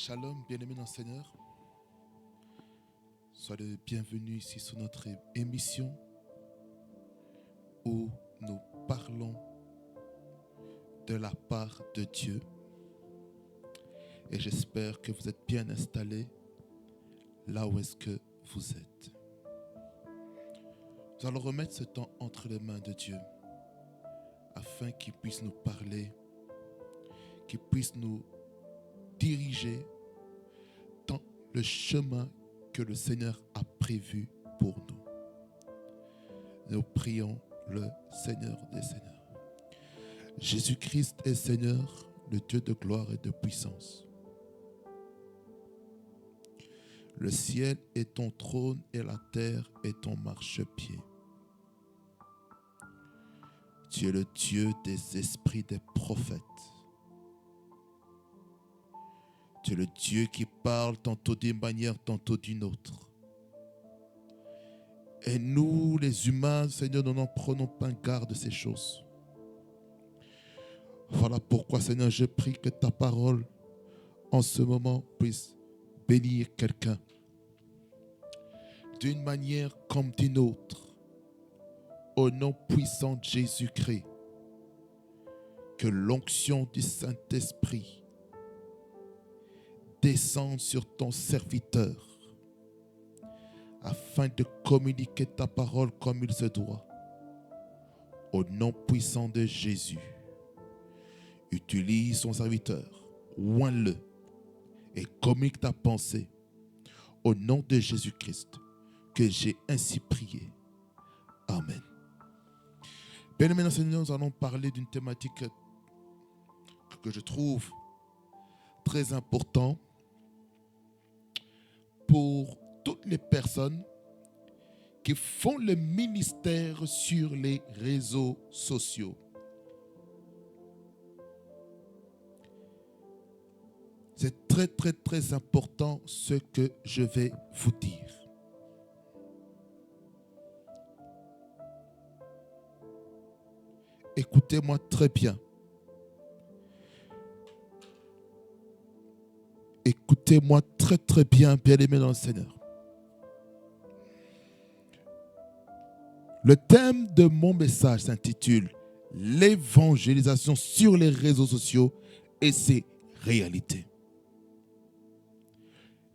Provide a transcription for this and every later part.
Shalom, bien-aimés dans le Seigneur. Soyez les bienvenus ici sur notre émission où nous parlons de la part de Dieu. Et j'espère que vous êtes bien installés là où est-ce que vous êtes. Nous allons remettre ce temps entre les mains de Dieu afin qu'il puisse nous parler, qu'il puisse nous diriger dans le chemin que le Seigneur a prévu pour nous. Nous prions le Seigneur des Seigneurs. Jésus-Christ est Seigneur, le Dieu de gloire et de puissance. Le ciel est ton trône et la terre est ton marchepied. Tu es le Dieu des esprits des prophètes. Tu es le Dieu qui parle tantôt d'une manière, tantôt d'une autre. Et nous, les humains, Seigneur, nous n'en prenons pas garde de ces choses. Voilà pourquoi, Seigneur, je prie que ta parole, en ce moment, puisse bénir quelqu'un. D'une manière comme d'une autre. Au nom puissant de Jésus-Christ. Que l'onction du Saint-Esprit descende sur ton serviteur afin de communiquer ta parole comme il se doit. Au nom puissant de Jésus, utilise son serviteur, oins-le et communique ta pensée. Au nom de Jésus-Christ, que j'ai ainsi prié. Amen. Bien-aimés dans le Seigneur, nous allons parler d'une thématique que je trouve très importante pour toutes les personnes qui font le ministère sur les réseaux sociaux. C'est très, très, très important ce que je vais vous dire. Écoutez-moi très bien. Écoutez-moi très, très bien, bien-aimés dans le Seigneur. Le thème de mon message s'intitule « L'évangélisation sur les réseaux sociaux et ses réalités ».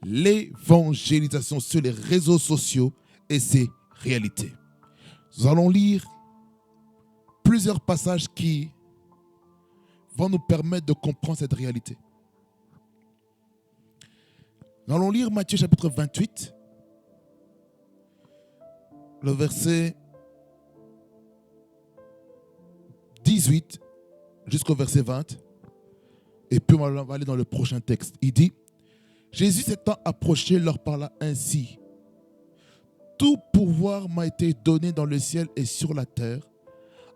L'évangélisation sur les réseaux sociaux et ses réalités. Nous allons lire plusieurs passages qui vont nous permettre de comprendre cette réalité. Nous allons lire Matthieu chapitre 28, le verset 18 jusqu'au verset 20. Et puis on va aller dans le prochain texte. Il dit, Jésus s'étant approché leur parla ainsi. Tout pouvoir m'a été donné dans le ciel et sur la terre.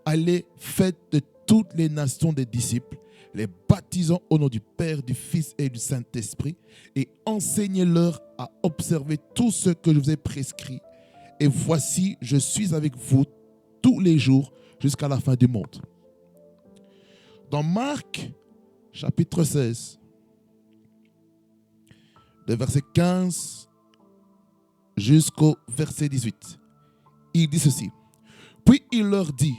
Allez, faites de toutes les nations des disciples, les baptisant au nom du Père, du Fils et du Saint-Esprit, et enseignez-leur à observer tout ce que je vous ai prescrit. Et voici, je suis avec vous tous les jours jusqu'à la fin du monde. Dans Marc, chapitre 16, de verset 15 jusqu'au verset 18, il dit ceci. Puis il leur dit,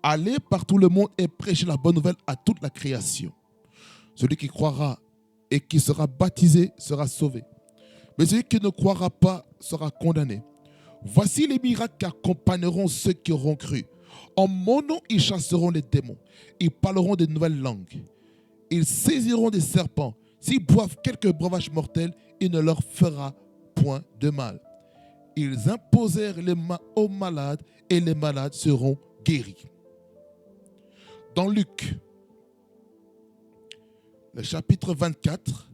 allez par tout le monde et prêchez la bonne nouvelle à toute la création. Celui qui croira et qui sera baptisé sera sauvé. Mais celui qui ne croira pas sera condamné. Voici les miracles qui accompagneront ceux qui auront cru. En mon nom, ils chasseront les démons. Ils parleront de nouvelles langues. Ils saisiront des serpents. S'ils boivent quelques breuvages mortels, il ne leur fera point de mal. Ils imposèrent les mains aux malades et les malades seront guéris. Dans Luc, le chapitre 24,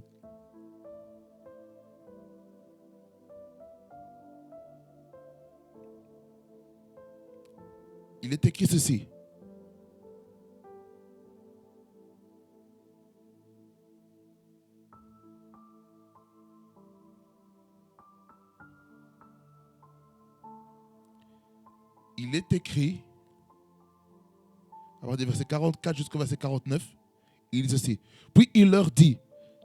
il est écrit ceci. Il est écrit, à partir du verset 44 jusqu'au verset 49, il dit ceci. Puis il leur dit,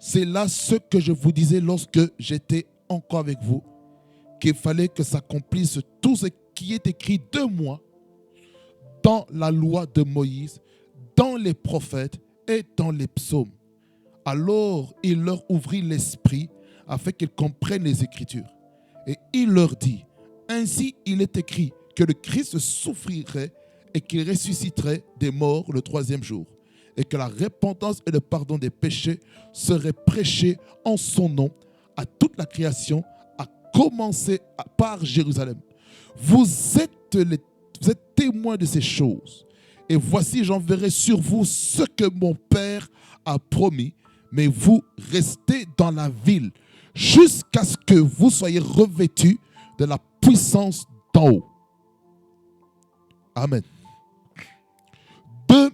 C'est là ce que je vous disais lorsque j'étais encore avec vous, qu'il fallait que s'accomplisse tout ce qui est écrit de moi dans la loi de Moïse, dans les prophètes et dans les psaumes. Alors il leur ouvrit l'esprit afin qu'ils comprennent les Écritures. Et il leur dit, ainsi il est écrit que le Christ souffrirait et qu'il ressusciterait des morts le troisième jour, et que la repentance et le pardon des péchés seraient prêchés en son nom à toute la création, à commencer par Jérusalem. Vous êtes témoins de ces choses. Et voici, j'enverrai sur vous ce que mon Père a promis, mais vous restez dans la ville jusqu'à ce que vous soyez revêtus de la puissance d'en haut. Amen. 2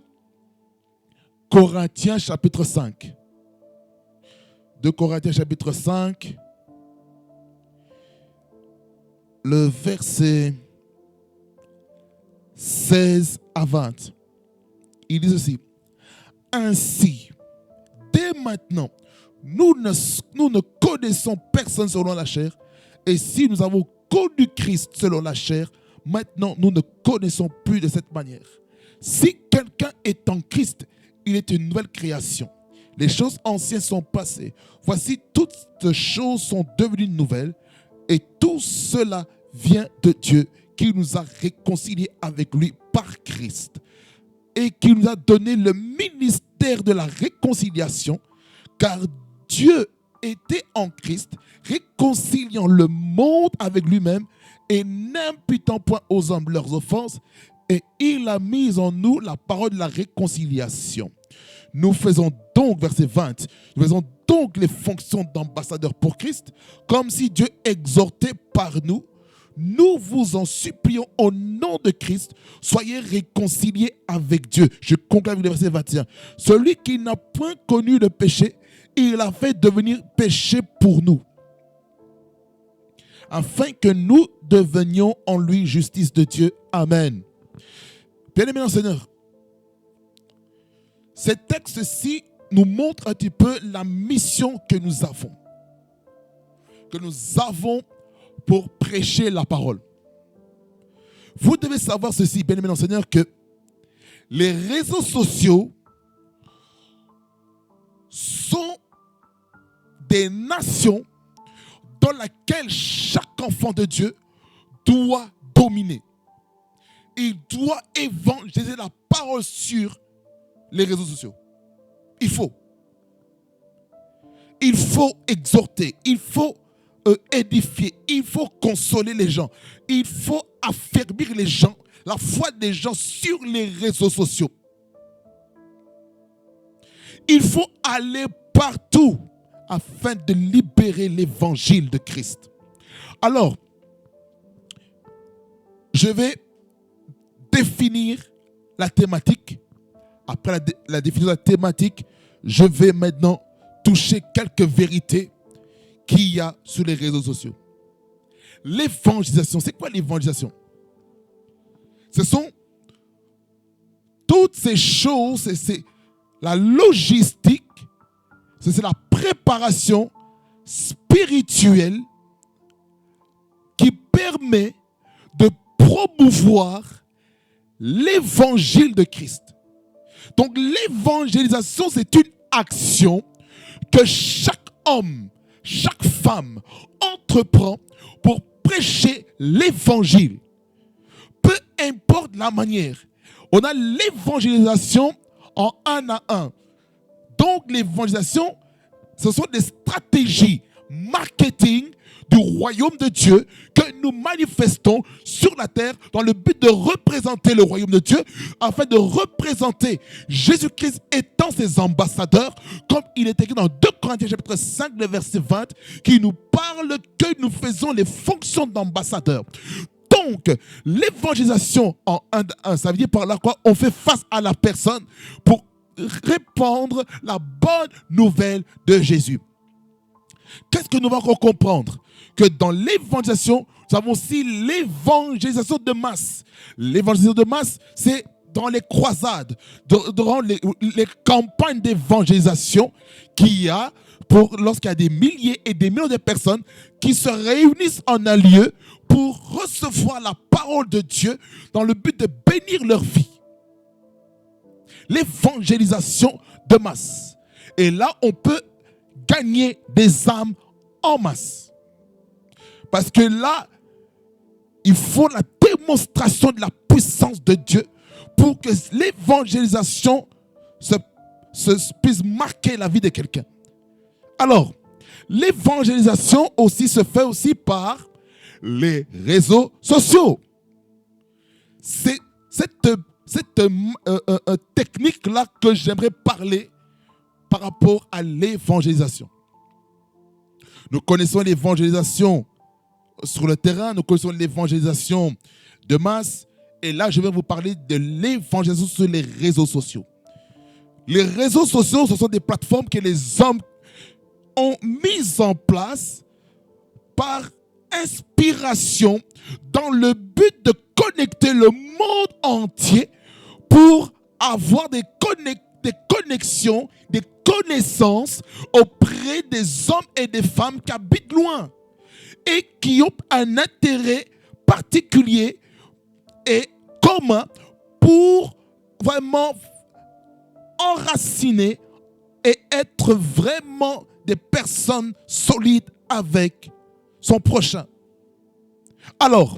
Corinthiens chapitre 5. 2 Corinthiens chapitre 5, le verset 16 à 20. Il dit ceci. Ainsi, dès maintenant, nous ne connaissons personne selon la chair. Et si nous avons connu Christ selon la chair, maintenant nous ne connaissons plus de cette manière. Si quelqu'un est en Christ, il est une nouvelle création. Les choses anciennes sont passées. Voici, toutes choses sont devenues nouvelles. Et tout cela vient de Dieu qui nous a réconciliés avec lui par Christ. Et qui nous a donné le ministère de la réconciliation. Car Dieu était en Christ, réconciliant le monde avec lui-même et n'imputant point aux hommes leurs offenses. Et il a mis en nous la parole de la réconciliation. Nous faisons donc, verset 20, nous faisons donc les fonctions d'ambassadeurs pour Christ, comme si Dieu exhortait par nous. Nous vous en supplions au nom de Christ, soyez réconciliés avec Dieu. Je conclue avec le verset 21. Celui qui n'a point connu le péché, il a fait devenir péché pour nous, afin que nous devenions en lui justice de Dieu. Amen. Bien-aimés dans le Seigneur, ces textes-ci nous montrent un petit peu la mission que nous avons. Que nous avons pour prêcher la parole. Vous devez savoir ceci, bien-aimés dans le Seigneur, que les réseaux sociaux sont des nations dans lesquelles chaque enfant de Dieu doit dominer. Il doit évangéliser la parole sur les réseaux sociaux. Il faut exhorter, il faut édifier, il faut consoler les gens, il faut affermir les gens, la foi des gens sur les réseaux sociaux. Il faut aller partout afin de libérer l'évangile de Christ. Alors, je vais définir la thématique. Après la définition de la thématique, je vais maintenant toucher quelques vérités qu'il y a sur les réseaux sociaux. L'évangélisation, c'est quoi l'évangélisation? Ce sont toutes ces choses, c'est la logistique, c'est la préparation spirituelle qui permet de promouvoir l'évangile de Christ. Donc l'évangélisation, c'est une action que chaque homme, chaque femme entreprend pour prêcher l'évangile. Peu importe la manière. On a l'évangélisation en 1 à 1. Donc l'évangélisation, ce sont des stratégies marketing du royaume de Dieu que nous manifestons sur la terre dans le but de représenter le royaume de Dieu, afin de représenter Jésus-Christ étant ses ambassadeurs, comme il est écrit dans 2 Corinthiens chapitre 5, le verset 20, qui nous parle que nous faisons les fonctions d'ambassadeurs. Donc, l'évangélisation en 1 à 1, ça veut dire par là quoi? On fait face à la personne pour répandre la bonne nouvelle de Jésus. Qu'est-ce que nous allons comprendre? Que dans l'évangélisation, nous avons aussi l'évangélisation de masse. L'évangélisation de masse, c'est dans les croisades, durant les campagnes d'évangélisation qu'il y a lorsqu'il y a des milliers et des millions de personnes qui se réunissent en un lieu pour recevoir la parole de Dieu dans le but de bénir leur vie. L'évangélisation de masse. Et là, on peut gagner des âmes en masse. Parce que là, il faut la démonstration de la puissance de Dieu pour que l'évangélisation puisse marquer la vie de quelqu'un. Alors, l'évangélisation aussi se fait aussi par les réseaux sociaux. C'est cette technique-là que j'aimerais parler par rapport à l'évangélisation. Nous connaissons l'évangélisation sur le terrain, nous connaissons l'évangélisation de masse, et là je vais vous parler de l'évangélisation sur les réseaux sociaux. Les réseaux sociaux, ce sont des plateformes que les hommes ont mises en place par inspiration dans le but de connecter le monde entier pour avoir des connexions, des connaissances auprès des hommes et des femmes qui habitent loin et qui ont un intérêt particulier et commun pour vraiment enraciner et être vraiment des personnes solides avec son prochain. Alors,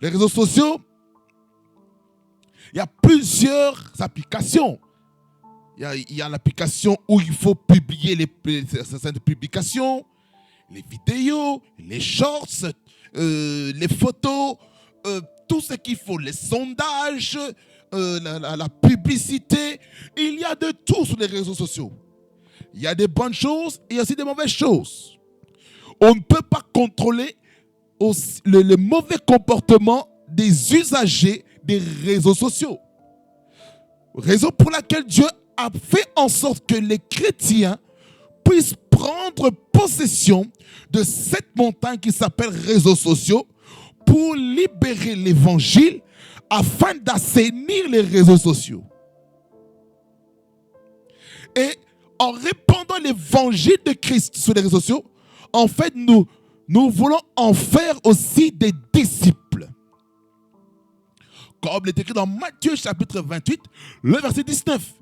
les réseaux sociaux, il y a plusieurs applications. Il y a l'application où il faut publier certaines publications, les vidéos, les shorts, les photos, tout ce qu'il faut, les sondages, la publicité. Il y a de tout sur les réseaux sociaux. Il y a des bonnes choses et aussi des mauvaises choses. On ne peut pas contrôler le mauvais comportement des usagers des réseaux sociaux. Raison pour laquelle Dieu a fait en sorte que les chrétiens puissent prendre possession de cette montagne qui s'appelle réseaux sociaux pour libérer l'évangile afin d'assainir les réseaux sociaux. Et en répandant l'évangile de Christ sur les réseaux sociaux, en fait, nous voulons en faire aussi des disciples. Comme il est écrit dans Matthieu chapitre 28, le verset 19,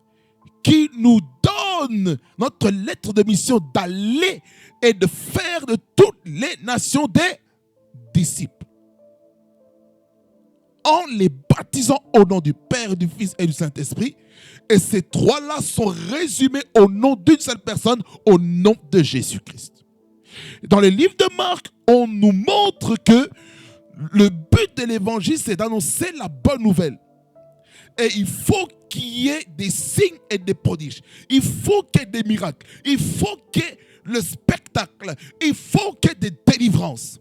qui nous donne notre lettre de mission d'aller et de faire de toutes les nations des disciples. En les baptisant au nom du Père, du Fils et du Saint-Esprit. Et ces trois-là sont résumés au nom d'une seule personne, au nom de Jésus-Christ. Dans le livre de Marc, on nous montre que le but de l'évangile, c'est d'annoncer la bonne nouvelle. Et il faut qu'il y ait des signes et des prodiges. Il faut qu'il y ait des miracles. Il faut qu'il y ait le spectacle. Il faut qu'il y ait des délivrances.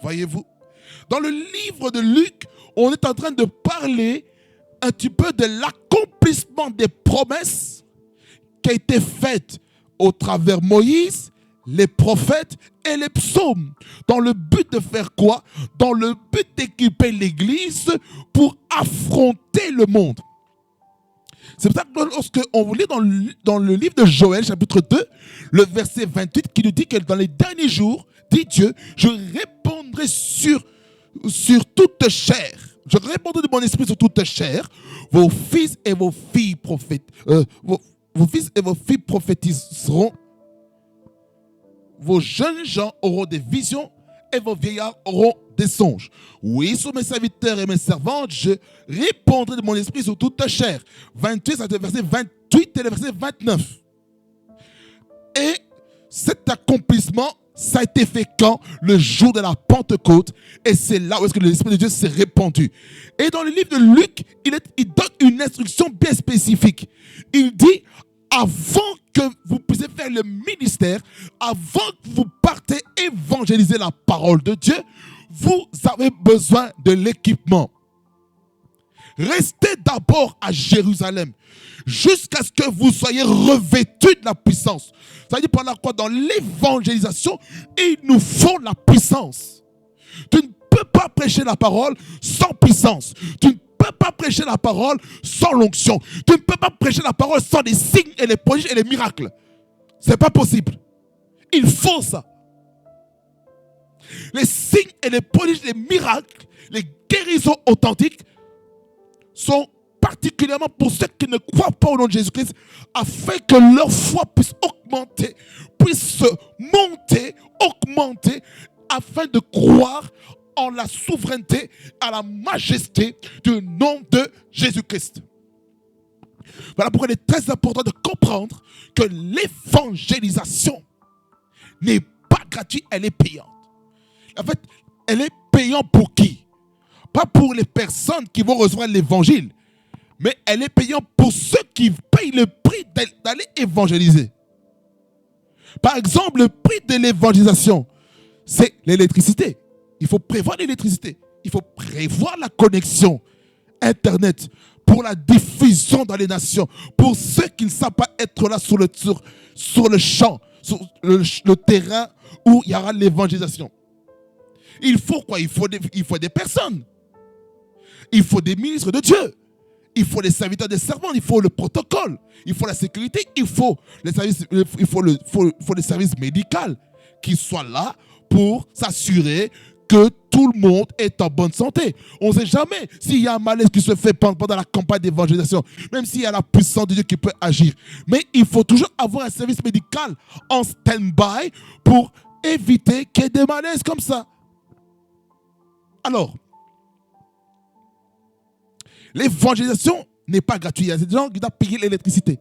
Voyez-vous, dans le livre de Luc, on est en train de parler un petit peu de l'accomplissement des promesses qui a été faites au travers Moïse, les prophètes et les psaumes. Dans le but de faire quoi? Dans le but d'équiper l'Église pour affronter le monde. C'est pour ça que lorsque on lit dans le livre de Joël, chapitre 2, le verset 28, qui nous dit que dans les derniers jours, dit Dieu, je répondrai sur toute chair. Je répondrai de mon esprit sur toute chair. Vos fils et vos filles vos fils et vos filles prophétiseront. Vos jeunes gens auront des visions et vos vieillards auront des songes. Oui, sur mes serviteurs et mes servantes, je répondrai de mon esprit sur toute chair. 28, c'est le verset 28 et le verset 29. Et cet accomplissement, ça a été fait quand? Le jour de la Pentecôte. Et c'est là où est-ce que l'Esprit de Dieu s'est répandu. Et dans le livre de Luc, il donne une instruction bien spécifique. Il dit, avant que vous puissiez faire le ministère, avant que vous partez évangéliser la parole de Dieu, vous avez besoin de l'équipement. Restez d'abord à Jérusalem jusqu'à ce que vous soyez revêtus de la puissance. Ça veut dire par là quoi? Dans l'évangélisation, il nous faut la puissance. Tu ne peux pas prêcher la parole sans puissance. Tu ne peux peux pas prêcher la parole sans l'onction. Tu ne peux pas prêcher la parole sans les signes et les prodiges et les miracles. Ce n'est pas possible. Il faut ça. Les signes et les prodiges, les miracles, les guérisons authentiques sont particulièrement pour ceux qui ne croient pas au nom de Jésus-Christ, afin que leur foi puisse augmenter, puisse monter, augmenter, afin de croire en la souveraineté, à la majesté du nom de Jésus-Christ. Voilà pourquoi il est très important de comprendre que l'évangélisation n'est pas gratuite, elle est payante. En fait, elle est payante pour qui? Pas pour les personnes qui vont recevoir l'évangile, mais elle est payante pour ceux qui payent le prix d'aller évangéliser. Par exemple, le prix de l'évangélisation, c'est l'électricité. Il faut prévoir l'électricité. Il faut prévoir la connexion Internet pour la diffusion dans les nations. Pour ceux qui ne savent pas être là sur le champ, sur le terrain où il y aura l'évangélisation. Il faut quoi? Il faut des personnes. Il faut des ministres de Dieu. Il faut les serviteurs des servants. Il faut le protocole. Il faut la sécurité. Il faut les services médicaux qui soient là pour s'assurer que tout le monde est en bonne santé. On ne sait jamais s'il y a un malaise qui se fait pendant la campagne d'évangélisation, même s'il y a la puissance de Dieu qui peut agir. Mais il faut toujours avoir un service médical en stand-by pour éviter qu'il y ait des malaises comme ça. Alors, l'évangélisation n'est pas gratuite. Il y a des gens qui doivent payer l'électricité.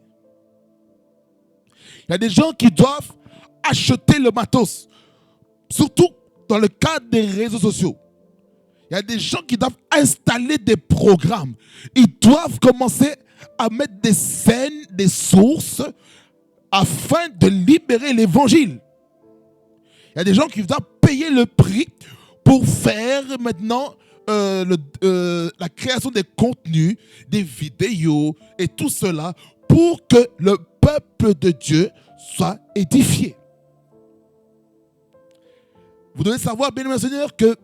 Il y a des gens qui doivent acheter le matos. Surtout dans le cadre des réseaux sociaux. Il y a des gens qui doivent installer des programmes. Ils doivent commencer à mettre des scènes, des sources, afin de libérer l'évangile. Il y a des gens qui doivent payer le prix pour faire maintenant la création des contenus, des vidéos et tout cela pour que le peuple de Dieu soit édifié. Vous devez savoir, bien-aimé Seigneur, que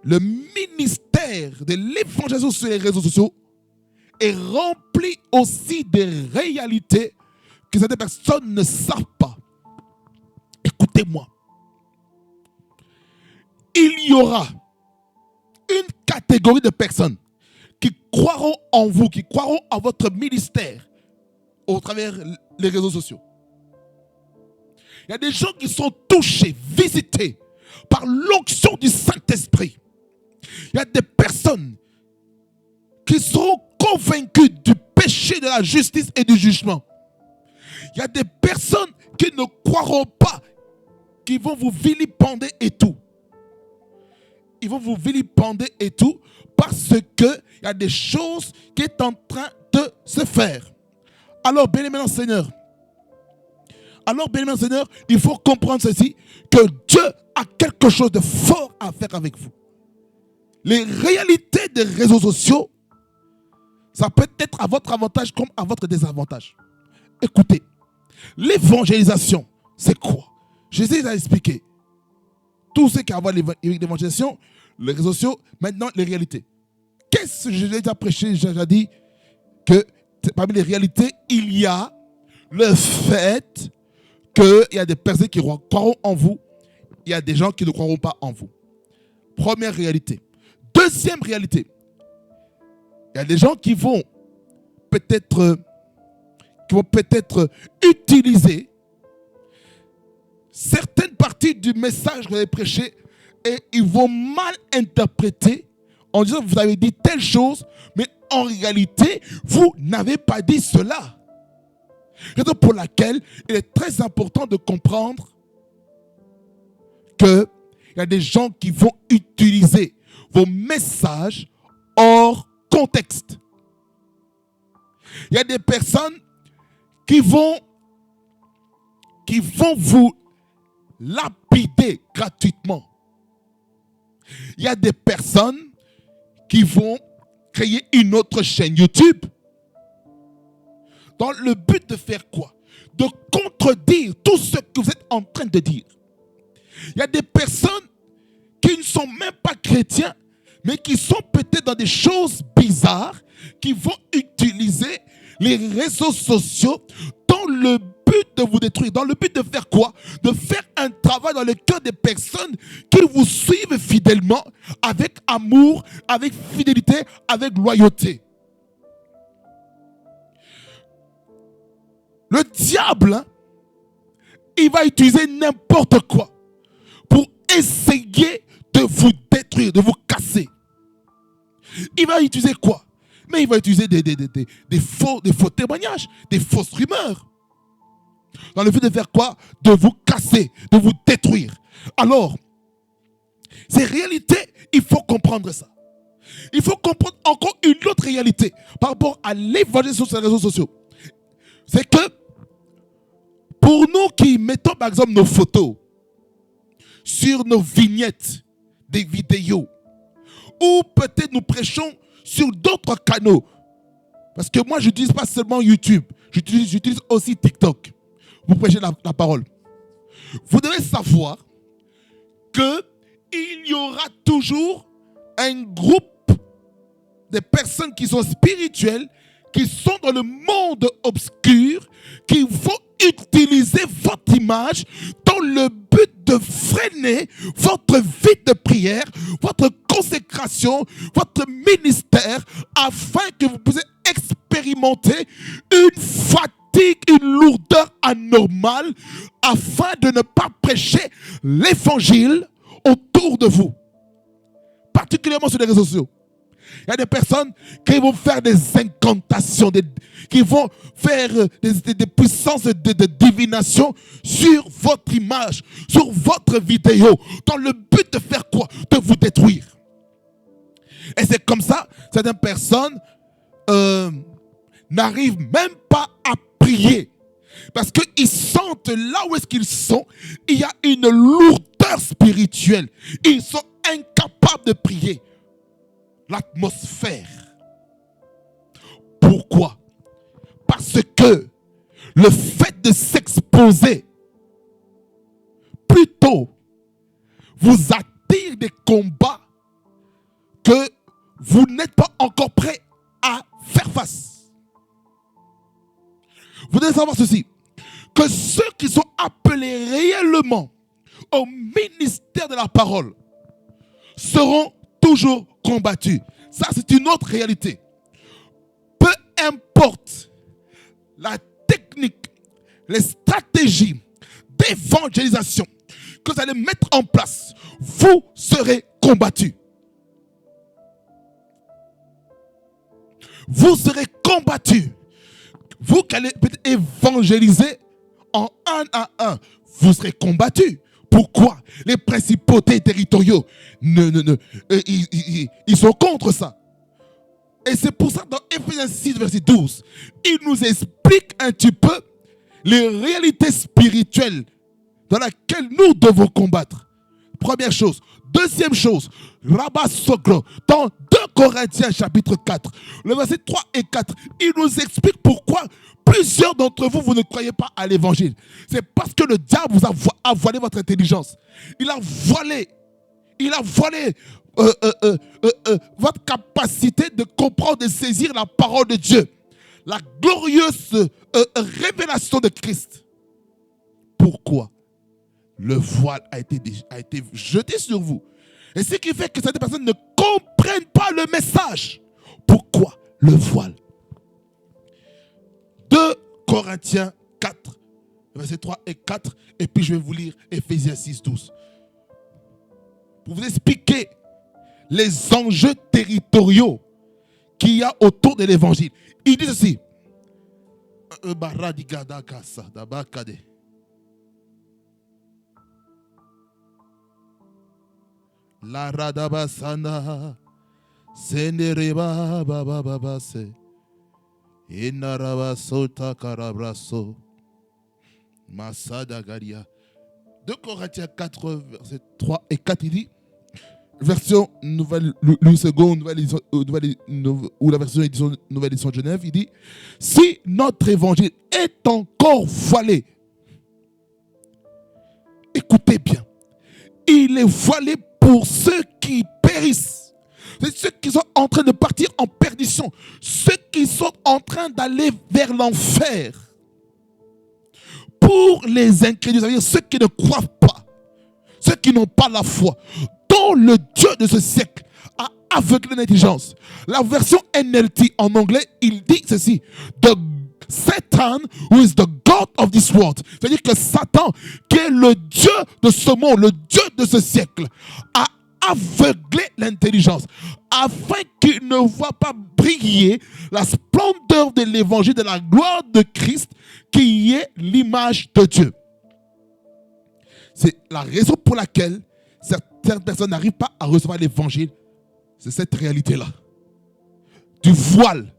le ministère de l'évangélisation sur les réseaux sociaux est rempli aussi des réalités que certaines personnes ne savent pas. Écoutez-moi. Il y aura une catégorie de personnes qui croiront en vous, qui croiront en votre ministère au travers les réseaux sociaux. Il y a des gens qui sont touchés, visités par l'onction du Saint-Esprit. Il y a des personnes qui seront convaincues du péché, de la justice et du jugement. Il y a des personnes qui ne croiront pas, qui vont vous vilipender et tout. Ils vont vous vilipender et tout parce qu'il y a des choses qui sont en train de se faire. Alors, bien-aimé Seigneur, il faut comprendre ceci, que Dieu a quelque chose de fort à faire avec vous. Les réalités des réseaux sociaux, ça peut être à votre avantage comme à votre désavantage. Écoutez, l'évangélisation, c'est quoi? Jésus a expliqué. Tout ce qui a à voir avec l'évangélisation, les réseaux sociaux, maintenant les réalités. Qu'est-ce que j'ai déjà prêché? J'ai déjà dit que parmi les réalités, il y a le fait qu'il y a des personnes qui croiront en vous, il y a des gens qui ne croiront pas en vous. Première réalité. Deuxième réalité, il y a des gens qui vont peut-être utiliser certaines parties du message que vous avez prêché et ils vont mal interpréter en disant que vous avez dit telle chose, mais en réalité, vous n'avez pas dit cela. Raison pour laquelle il est très important de comprendre qu'il y a des gens qui vont utiliser vos messages hors contexte. Il y a des personnes qui vont vous lapider gratuitement. Il y a des personnes qui vont créer une autre chaîne YouTube dans le but de faire quoi? De contredire tout ce que vous êtes en train de dire. Il y a des personnes qui ne sont même pas chrétiens, mais qui sont peut-être dans des choses bizarres, qui vont utiliser les réseaux sociaux dans le but de vous détruire. Dans le but de faire quoi? De faire un travail dans le cœur des personnes qui vous suivent fidèlement, avec amour, avec fidélité, avec loyauté. Le diable, hein, il va utiliser n'importe quoi pour essayer de vous détruire, de vous casser. Il va utiliser quoi? Mais il va utiliser des faux témoignages, des fausses rumeurs. Dans le but de faire quoi? De vous casser, de vous détruire. Alors, ces réalités, il faut comprendre ça. Il faut comprendre encore une autre réalité par rapport à l'évangile sur les réseaux sociaux. C'est que pour nous qui mettons par exemple nos photos sur nos vignettes des vidéos, ou peut-être nous prêchons sur d'autres canaux, parce que moi je n'utilise pas seulement YouTube, j'utilise aussi TikTok pour prêcher la parole. Vous devez savoir qu'il y aura toujours un groupe de personnes qui sont spirituelles, qui sont dans le monde obscur, qui vont utiliser votre image dans le but de freiner votre vie de prière, votre consécration, votre ministère, afin que vous puissiez expérimenter une fatigue, une lourdeur anormale, afin de ne pas prêcher l'évangile autour de vous, particulièrement sur les réseaux sociaux. Il y a des personnes qui vont faire des incantations, qui vont faire des puissances de divination sur votre image, sur votre vidéo, dans le but de faire quoi? De vous détruire. Et c'est comme ça, certaines personnes n'arrivent même pas à prier. Parce qu'ils sentent là où est-ce qu'ils sont, il y a une lourdeur spirituelle. Ils sont incapables de prier. L'atmosphère. Pourquoi? Parce que le fait de s'exposer plutôt vous attire des combats que vous n'êtes pas encore prêt à faire face. Vous devez savoir ceci, que ceux qui sont appelés réellement au ministère de la parole seront toujours combattus. Ça, c'est une autre réalité. Peu importe la technique, les stratégies d'évangélisation que vous allez mettre en place, vous serez combattus. Vous serez combattus. Vous qui allez peut-être évangéliser en un à un, vous serez combattus. Pourquoi? Les principautés territoriaux, ils sont contre ça. Et c'est pour ça que dans Ephésiens 6, verset 12, il nous explique un petit peu les réalités spirituelles dans lesquelles nous devons combattre. Première chose. Deuxième chose, Rabat Soglo, dans 2 Corinthiens chapitre 4, le verset 3 et 4, il nous explique pourquoi plusieurs d'entre vous, vous ne croyez pas à l'évangile. C'est parce que le diable vous a voilé votre intelligence. Il a voilé votre capacité de comprendre, de saisir la parole de Dieu. La glorieuse révélation de Christ. Pourquoi? Le voile a été jeté sur vous. Et ce qui fait que certaines personnes ne comprennent pas le message. Pourquoi le voile? 2 Corinthiens 4, versets 3 et 4. Et puis je vais vous lire Ephésiens 6, 12. Pour vous expliquer les enjeux territoriaux qu'il y a autour de l'évangile. Il dit ceci. La radabasana senereba bababase inarabasota karabraso masada garia. 2 Corinthiens 4 versets 3 et 4 il dit, version nouvelle seconde ou la version édition nouvelle édition de Genève, il dit, si notre évangile est encore voilé, écoutez bien, il est voilé pour ceux qui périssent, C'est ceux qui sont en train de partir en perdition. Ceux qui sont en train d'aller vers l'enfer. Pour les incrédules, c'est-à-dire ceux qui ne croient pas, ceux qui n'ont pas la foi, dont le Dieu de ce siècle a aveuglé l'intelligence. La version NLT en anglais, il dit ceci: The Satan, who is the God of this world. C'est-à-dire que Satan, qui est le Dieu de ce monde, le Dieu de ce siècle, a aveuglé l'intelligence afin qu'il ne voit pas briller la splendeur de l'évangile, de la gloire de Christ, qui est l'image de Dieu. C'est la raison pour laquelle certaines personnes n'arrivent pas à recevoir l'évangile. C'est cette réalité-là. Du voile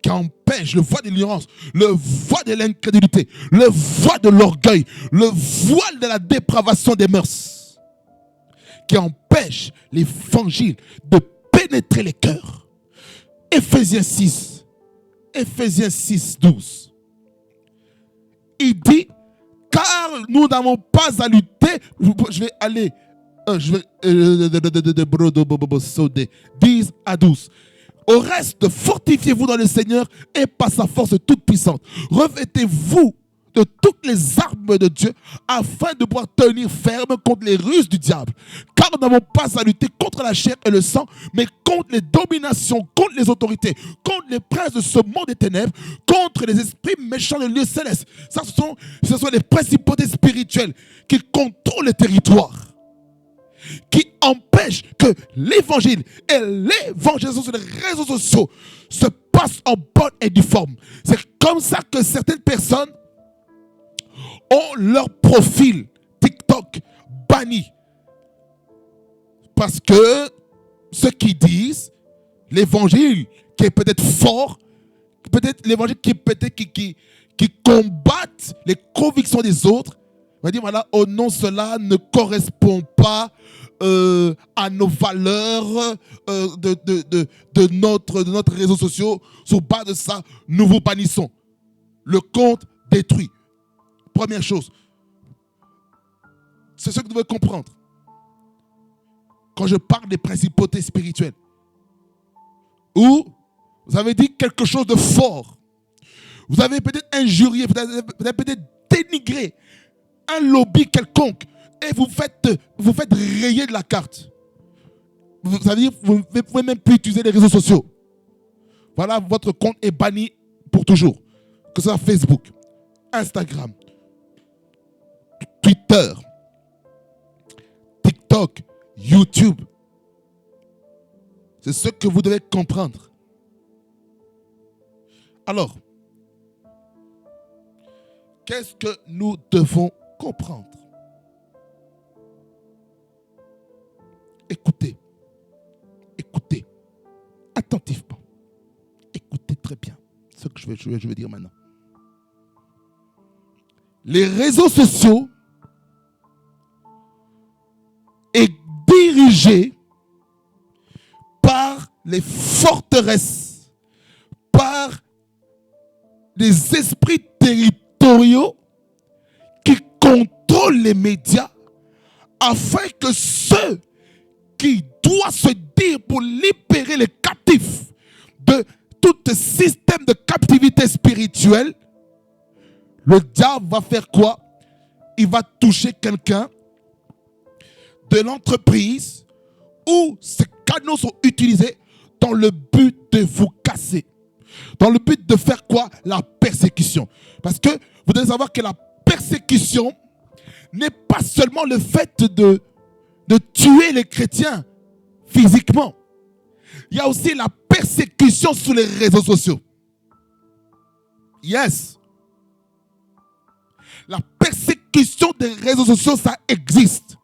qui empêche, le voile de l'ignorance, le voile de l'incrédulité, le voile de l'orgueil, le voile de la dépravation des mœurs, qui empêche l'évangile de pénétrer les cœurs. Éphésiens 6, 12. Il dit, car nous n'avons pas à lutter. Je vais aller. 10 à 12. Au reste, fortifiez-vous dans le Seigneur et par sa force toute puissante. Revêtez-vous de toutes les armes de Dieu afin de pouvoir tenir ferme contre les ruses du diable. Car nous n'avons pas à lutter contre la chair et le sang, mais contre les dominations, contre les autorités, contre les princes de ce monde des ténèbres, contre les esprits méchants de lieux célestes. Ça, ce sont les principautés spirituelles qui contrôlent les territoires, qui empêchent que l'évangile et l'évangélisation sur les réseaux sociaux se passent en bonne et due forme. C'est comme ça que certaines personnes ont leur profil TikTok banni. Parce que ceux qui disent l'évangile qui est peut-être fort, peut-être l'évangile qui combattent les convictions des autres, on va dire voilà, oh non, cela ne correspond pas à nos valeurs de notre réseau social. Sur base de ça, nous vous bannissons. Le compte détruit. Première chose, c'est ce que vous devez comprendre. Quand je parle des principautés spirituelles, où vous avez dit quelque chose de fort, vous avez peut-être injurié, vous avez peut-être dénigré un lobby quelconque, et vous faites rayer de la carte. Vous ne pouvez même plus utiliser les réseaux sociaux. Voilà, votre compte est banni pour toujours. Que ce soit Facebook, Instagram, Twitter, TikTok, YouTube. C'est ce que vous devez comprendre. Alors, qu'est-ce que nous devons comprendre? Écoutez. Écoutez. Attentivement. Écoutez très bien ce que je vais dire maintenant. Les réseaux sociaux est dirigé par les forteresses, par des esprits territoriaux qui contrôlent les médias afin que ceux qui doivent se dire pour libérer les captifs de tout système de captivité spirituelle, le diable va faire quoi? Il va toucher quelqu'un de l'entreprise où ces canaux sont utilisés dans le but de vous casser. Dans le but de faire quoi? La persécution. Parce que vous devez savoir que la persécution n'est pas seulement le fait de tuer les chrétiens physiquement. Il y a aussi la persécution sur les réseaux sociaux. Yes. La persécution des réseaux sociaux, ça existe.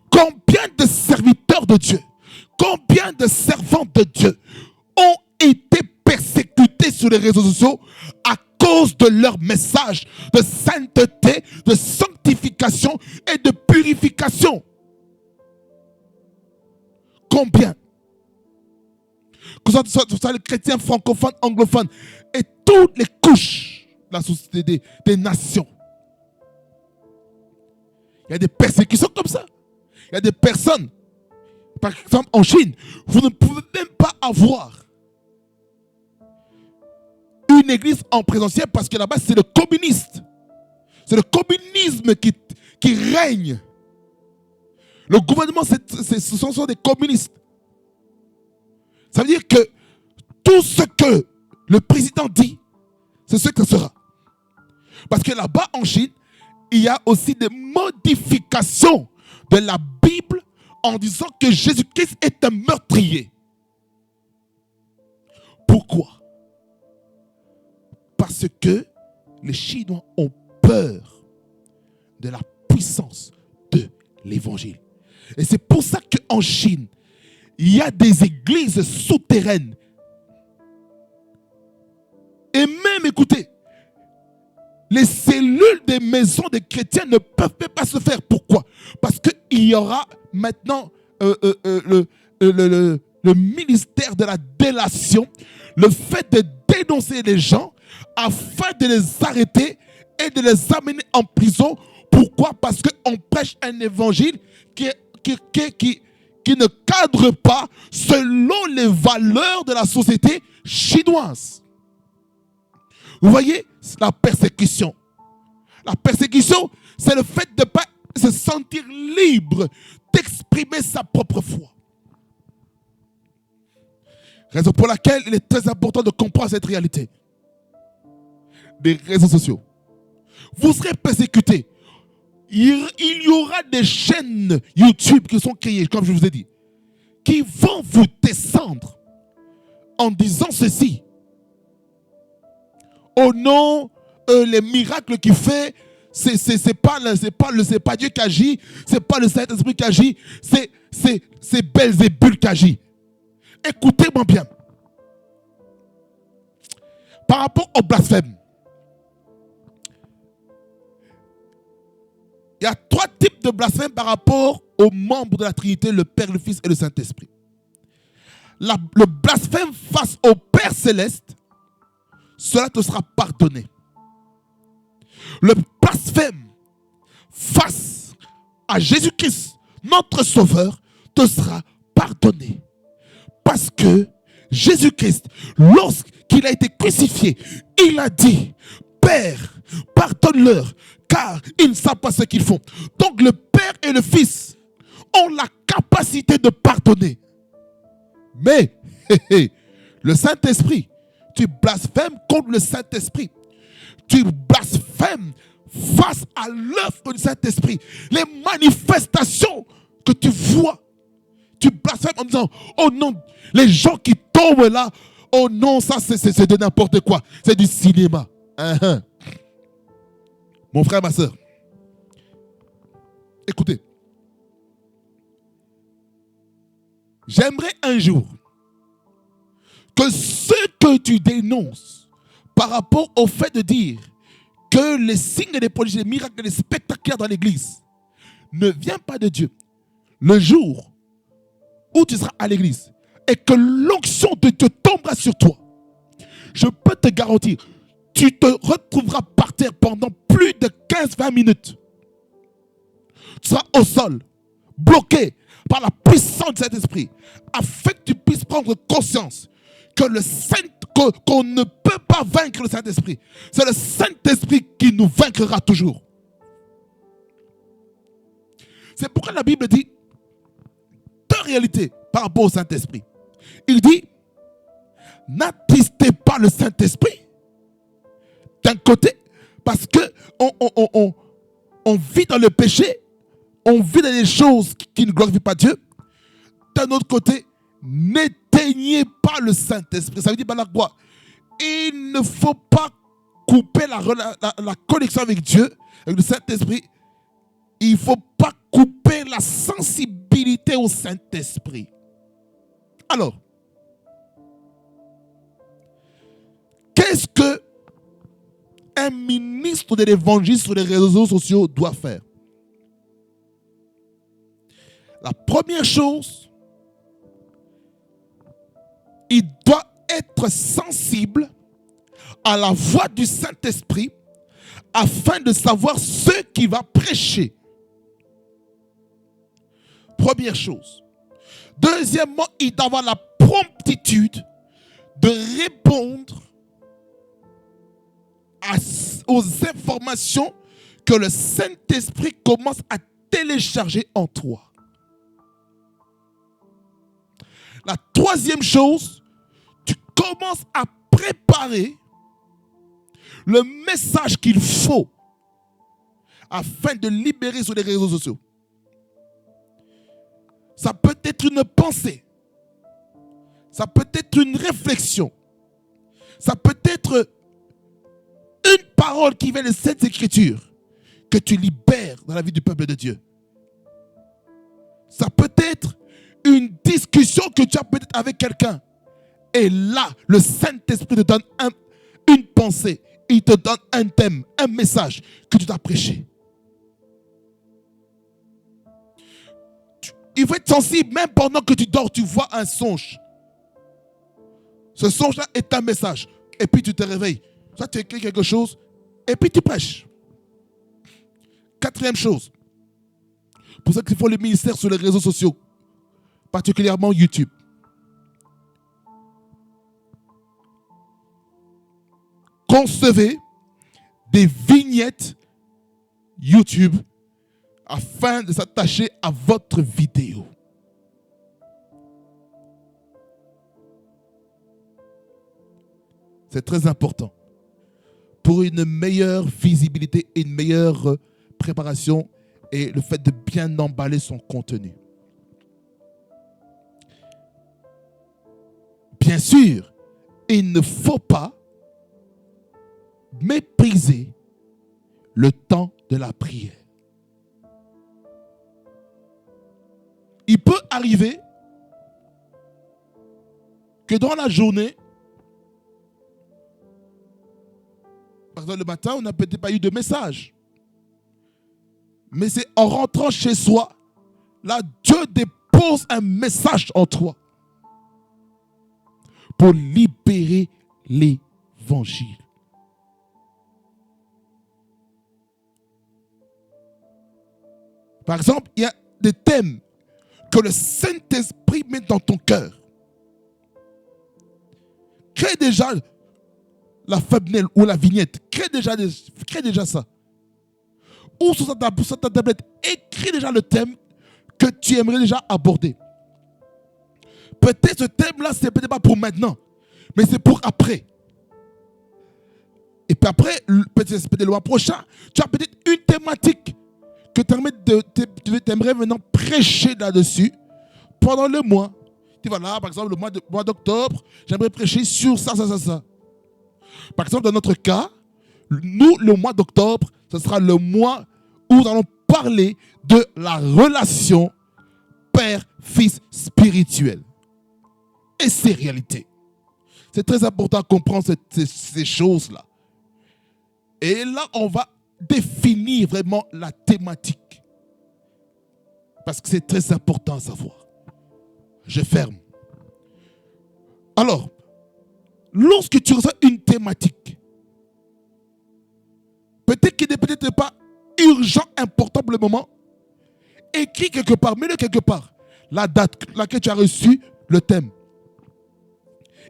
Combien de serviteurs de Dieu, combien de servants de Dieu ont été persécutés sur les réseaux sociaux à cause de leur message de sainteté, de sanctification et de purification? Combien? Que ce soit les chrétiens francophones, anglophones et toutes les couches de la société des nations. Il y a des persécutions comme ça. Il y a des personnes, Par exemple, en Chine, vous ne pouvez même pas avoir une église en présentiel parce que là-bas, c'est le communiste. C'est le communisme qui règne. Le gouvernement, ce sont des communistes. Ça veut dire que tout ce que le président dit, c'est ce que ce sera. Parce que là-bas, en Chine, il y a aussi des modifications de la Bible en disant que Jésus-Christ est un meurtrier. Pourquoi? Parce que les Chinois ont peur de la puissance de l'évangile. Et c'est pour ça qu'en Chine, il y a des églises souterraines. Et même, écoutez, les cellules des maisons des chrétiens ne peuvent pas se faire. Pourquoi? Parce qu'il y aura maintenant le ministère de la délation, le fait de dénoncer les gens afin de les arrêter et de les amener en prison. Pourquoi? Parce qu'on prêche un évangile qui ne cadre pas selon les valeurs de la société chinoise. Vous voyez, la persécution. La persécution, c'est le fait de ne pas se sentir libre d'exprimer sa propre foi. Raison pour laquelle il est très important de comprendre cette réalité. Des réseaux sociaux. Vous serez persécutés. Il y aura des chaînes YouTube qui sont créées, comme je vous ai dit, qui vont vous descendre en disant ceci. Oh non, les miracles qu'il fait, c'est pas Dieu qui agit, c'est pas le Saint-Esprit qui agit, c'est Belzébul qui agit. Écoutez-moi bien. Par rapport au blasphème, il y a 3 types de blasphème par rapport aux membres de la Trinité, le Père, le Fils et le Saint-Esprit. Le blasphème face au Père Céleste, cela te sera pardonné. Le blasphème face à Jésus-Christ, notre Sauveur, te sera pardonné. Parce que Jésus-Christ, lorsqu'il a été crucifié, il a dit, Père, pardonne-leur, car ils ne savent pas ce qu'ils font. Donc le Père et le Fils ont la capacité de pardonner. Mais le Saint-Esprit, tu blasphèmes contre le Saint-Esprit. Tu blasphèmes face à l'œuvre du Saint-Esprit. Les manifestations que tu vois, tu blasphèmes en disant, oh non, les gens qui tombent là, oh non, ça c'est de n'importe quoi. C'est du cinéma. Mon frère, ma soeur, écoutez. J'aimerais un jour que ce que tu dénonces par rapport au fait de dire que les signes et les prodiges, les miracles et les spectaculaires dans l'église ne viennent pas de Dieu, le jour où tu seras à l'église et que l'onction de Dieu tombera sur toi, je peux te garantir, tu te retrouveras par terre pendant plus de 15-20 minutes. Tu seras au sol, bloqué par la puissance de cet esprit, afin que tu puisses prendre conscience que qu'on ne peut pas vaincre le Saint-Esprit. C'est le Saint-Esprit qui nous vaincra toujours. C'est pourquoi la Bible dit 2 réalités par rapport au Saint-Esprit. Il dit, n'attristez pas le Saint-Esprit. D'un côté, parce que on vit dans le péché, on vit dans des choses qui ne glorifient pas Dieu. D'un autre côté, n'éteignez pas le Saint-Esprit. Ça veut dire, quoi? Il ne faut pas couper la connexion avec Dieu, avec le Saint-Esprit. Il ne faut pas couper la sensibilité au Saint-Esprit. Alors, qu'est-ce que un ministre de l'évangile sur les réseaux sociaux doit faire? La première chose, il doit être sensible à la voix du Saint-Esprit afin de savoir ce qu'il va prêcher. Première chose. Deuxièmement, il doit avoir la promptitude de répondre aux informations que le Saint-Esprit commence à télécharger en toi. La troisième chose, tu commences à préparer le message qu'il faut afin de libérer sur les réseaux sociaux. Ça peut être une pensée. Ça peut être une réflexion. Ça peut être une parole qui vient de cette écriture que tu libères dans la vie du peuple de Dieu. Ça peut être une discussion que tu as peut-être avec quelqu'un. Et là, le Saint-Esprit te donne une pensée. Il te donne un thème, un message que tu dois prêcher. Il faut être sensible, même pendant que tu dors, tu vois un songe. Ce songe-là est un message. Et puis tu te réveilles. Soit tu écris quelque chose, et puis tu prêches. Quatrième chose. Pour ça qu'il faut le ministère sur les réseaux sociaux, particulièrement YouTube. Concevez des vignettes YouTube afin de s'attacher à votre vidéo. C'est très important. Pour une meilleure visibilité et une meilleure préparation et le fait de bien emballer son contenu. Bien sûr, il ne faut pas mépriser le temps de la prière. Il peut arriver que dans la journée, par exemple le matin, on n'a peut-être pas eu de message. Mais c'est en rentrant chez soi, là, Dieu dépose un message en toi pour libérer l'évangile. Par exemple, il y a des thèmes que le Saint-Esprit met dans ton cœur. Crée déjà la thumbnail ou la vignette. Crée déjà ça. Ou sur ta tablette, écris déjà le thème que tu aimerais déjà aborder. Peut-être ce thème-là, c'est peut-être pas pour maintenant, mais c'est pour après. Et puis après, peut-être le mois prochain, tu as peut-être une thématique que tu aimerais maintenant prêcher là-dessus pendant le mois. Tu vas là, par exemple, le mois d'octobre, j'aimerais prêcher sur ça. Par exemple, dans notre cas, nous, le mois d'octobre, ce sera le mois où nous allons parler de la relation père-fils spirituelle et ses réalités. C'est très important de comprendre ces choses-là. Et là, on va définir vraiment la thématique. Parce que c'est très important à savoir. Je ferme. Alors, lorsque tu reçois une thématique, peut-être qu'il n'est peut-être pas urgent, important pour le moment, écris quelque part, mets-le quelque part, la date laquelle tu as reçu le thème.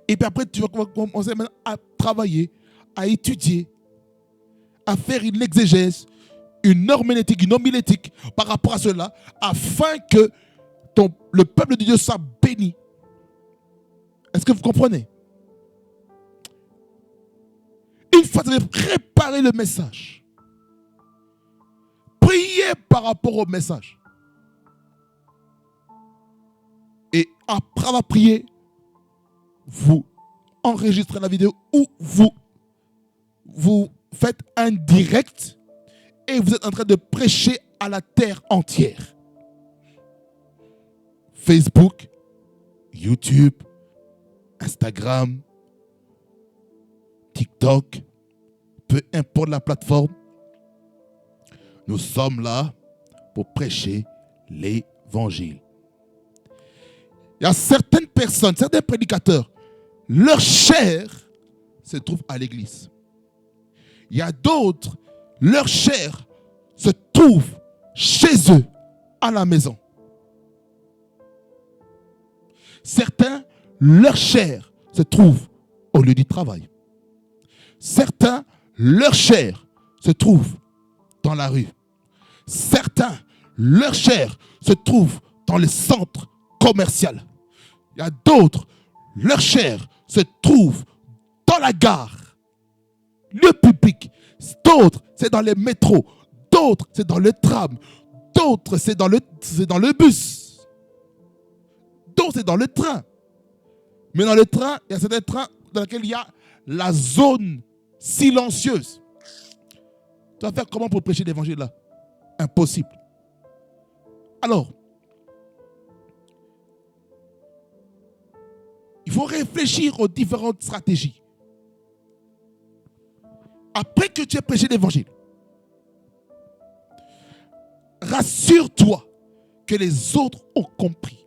Et puis après, tu vas commencer à travailler, à étudier, à faire une exégèse, une herméneutique, une homilétique par rapport à cela, afin que le peuple de Dieu soit béni. Est-ce que vous comprenez? Une fois que vous avez préparé le message, priez par rapport au message. Et après avoir prié, vous enregistrez la vidéo ou vous faites un direct et vous êtes en train de prêcher à la terre entière. Facebook, YouTube, Instagram, TikTok, peu importe la plateforme, nous sommes là pour prêcher l'évangile. Il y a certaines personnes, certains prédicateurs, leur chair se trouve à l'église. Il y a d'autres, leur chair se trouve chez eux, à la maison. Certains, leur chair se trouve au lieu du travail. Certains, leur chair se trouve dans la rue. Certains, leur chair se trouve dans le centre commercial. Il y a d'autres, leur chair se trouve dans la gare, lieu public. D'autres, c'est dans les métros. D'autres, c'est dans le tram. D'autres, c'est dans le bus. D'autres, c'est dans le train. Mais dans le train, il y a certains trains dans lesquels il y a la zone silencieuse. Tu vas faire comment pour prêcher l'évangile là? Impossible. Alors, il faut réfléchir aux différentes stratégies. Après que tu aies prêché l'évangile, rassure-toi que les autres ont compris.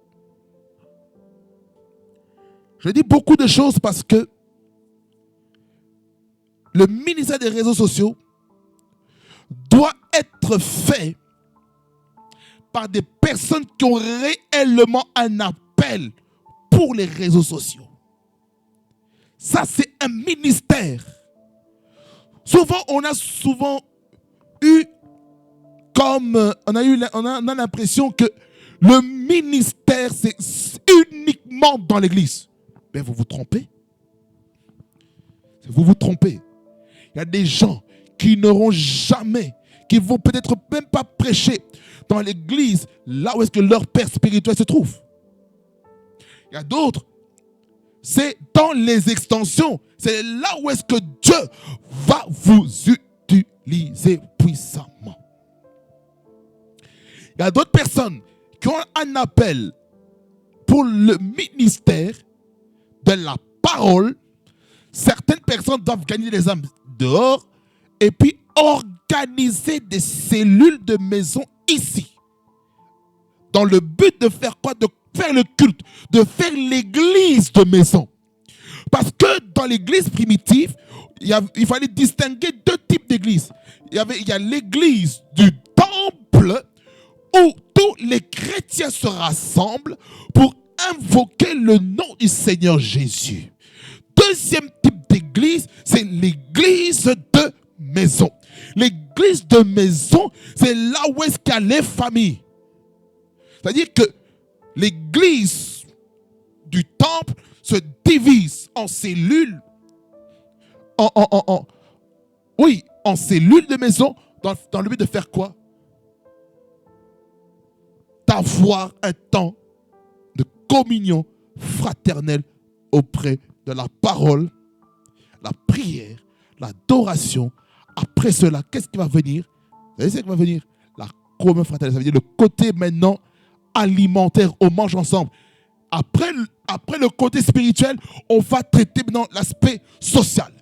Je dis beaucoup de choses parce que le ministère des réseaux sociaux doit être fait par des personnes qui ont réellement un appel pour les réseaux sociaux. Ça, c'est un ministère. On a souvent eu on a l'impression que le ministère, c'est uniquement dans l'église. Mais vous vous trompez. Vous vous trompez. Il y a des gens qui n'auront jamais, qui vont peut-être même pas prêcher dans l'église, là où est-ce que leur père spirituel se trouve. Il y a d'autres, c'est dans les extensions. C'est là où est-ce que Dieu va vous utiliser puissamment. Il y a d'autres personnes qui ont un appel pour le ministère de la parole. Certaines personnes doivent gagner des âmes dehors et puis organiser des cellules de maison ici. Dans le but de faire quoi? De faire le culte, de faire l'église de maison. Parce que dans l'église primitive, il fallait distinguer deux types d'églises. Il y a l'église du temple où tous les chrétiens se rassemblent pour invoquer le nom du Seigneur Jésus. Deuxième type d'église, c'est l'église de maison. L'église de maison, c'est là où est-ce qu'il y a les familles. C'est-à-dire que l'église du temple se divise en cellules, en cellules de maison, dans le but de faire quoi? D'avoir un temps de communion fraternelle auprès de la parole, la prière, l'adoration. Après cela, qu'est-ce qui va venir? Vous savez ce qui va venir? La communion fraternelle. Ça veut dire le côté maintenant alimentaire, on mange ensemble. Après le côté spirituel, on va traiter maintenant l'aspect social,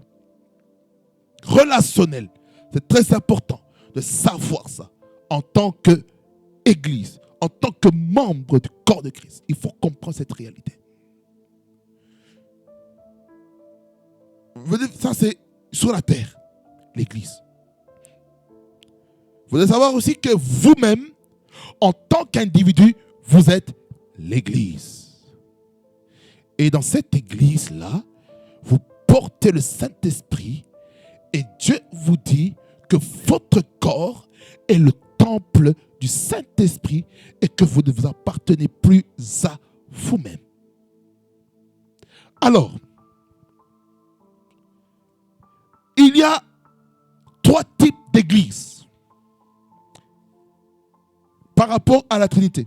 relationnel. C'est très important de savoir ça en tant qu'église, en tant que membre du corps de Christ. Il faut comprendre cette réalité. Ça, c'est sur la terre, l'église. Vous devez savoir aussi que vous-même, en tant qu'individu, vous êtes l'église. Et dans cette église-là, vous portez le Saint-Esprit et Dieu vous dit que votre corps est le temple du Saint-Esprit et que vous ne vous appartenez plus à vous-même. Alors, il y a 3 types d'églises par rapport à la Trinité.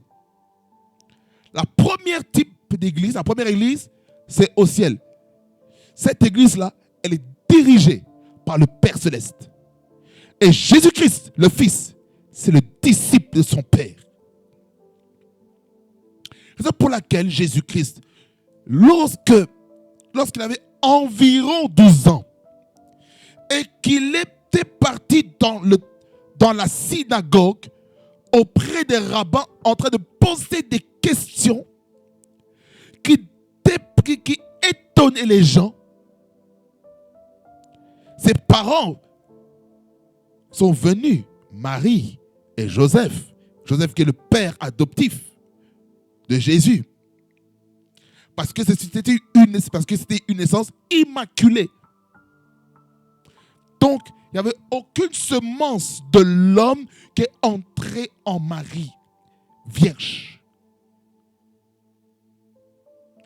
La première type d'église, la première église, c'est au ciel. Cette église-là, elle est dirigée par le Père Céleste. Et Jésus-Christ, le Fils, c'est le disciple de son Père. C'est ça pour laquelle Jésus-Christ, lorsqu'il avait environ 12 ans, et qu'il était parti dans la synagogue auprès des rabbins en train de poser des questions qui étonnaient les gens. Ses parents sont venus, Marie et Joseph. Joseph qui est le père adoptif de Jésus. Parce que c'était une naissance immaculée. Donc, il n'y avait aucune semence de l'homme qui est entrée en Marie, vierge.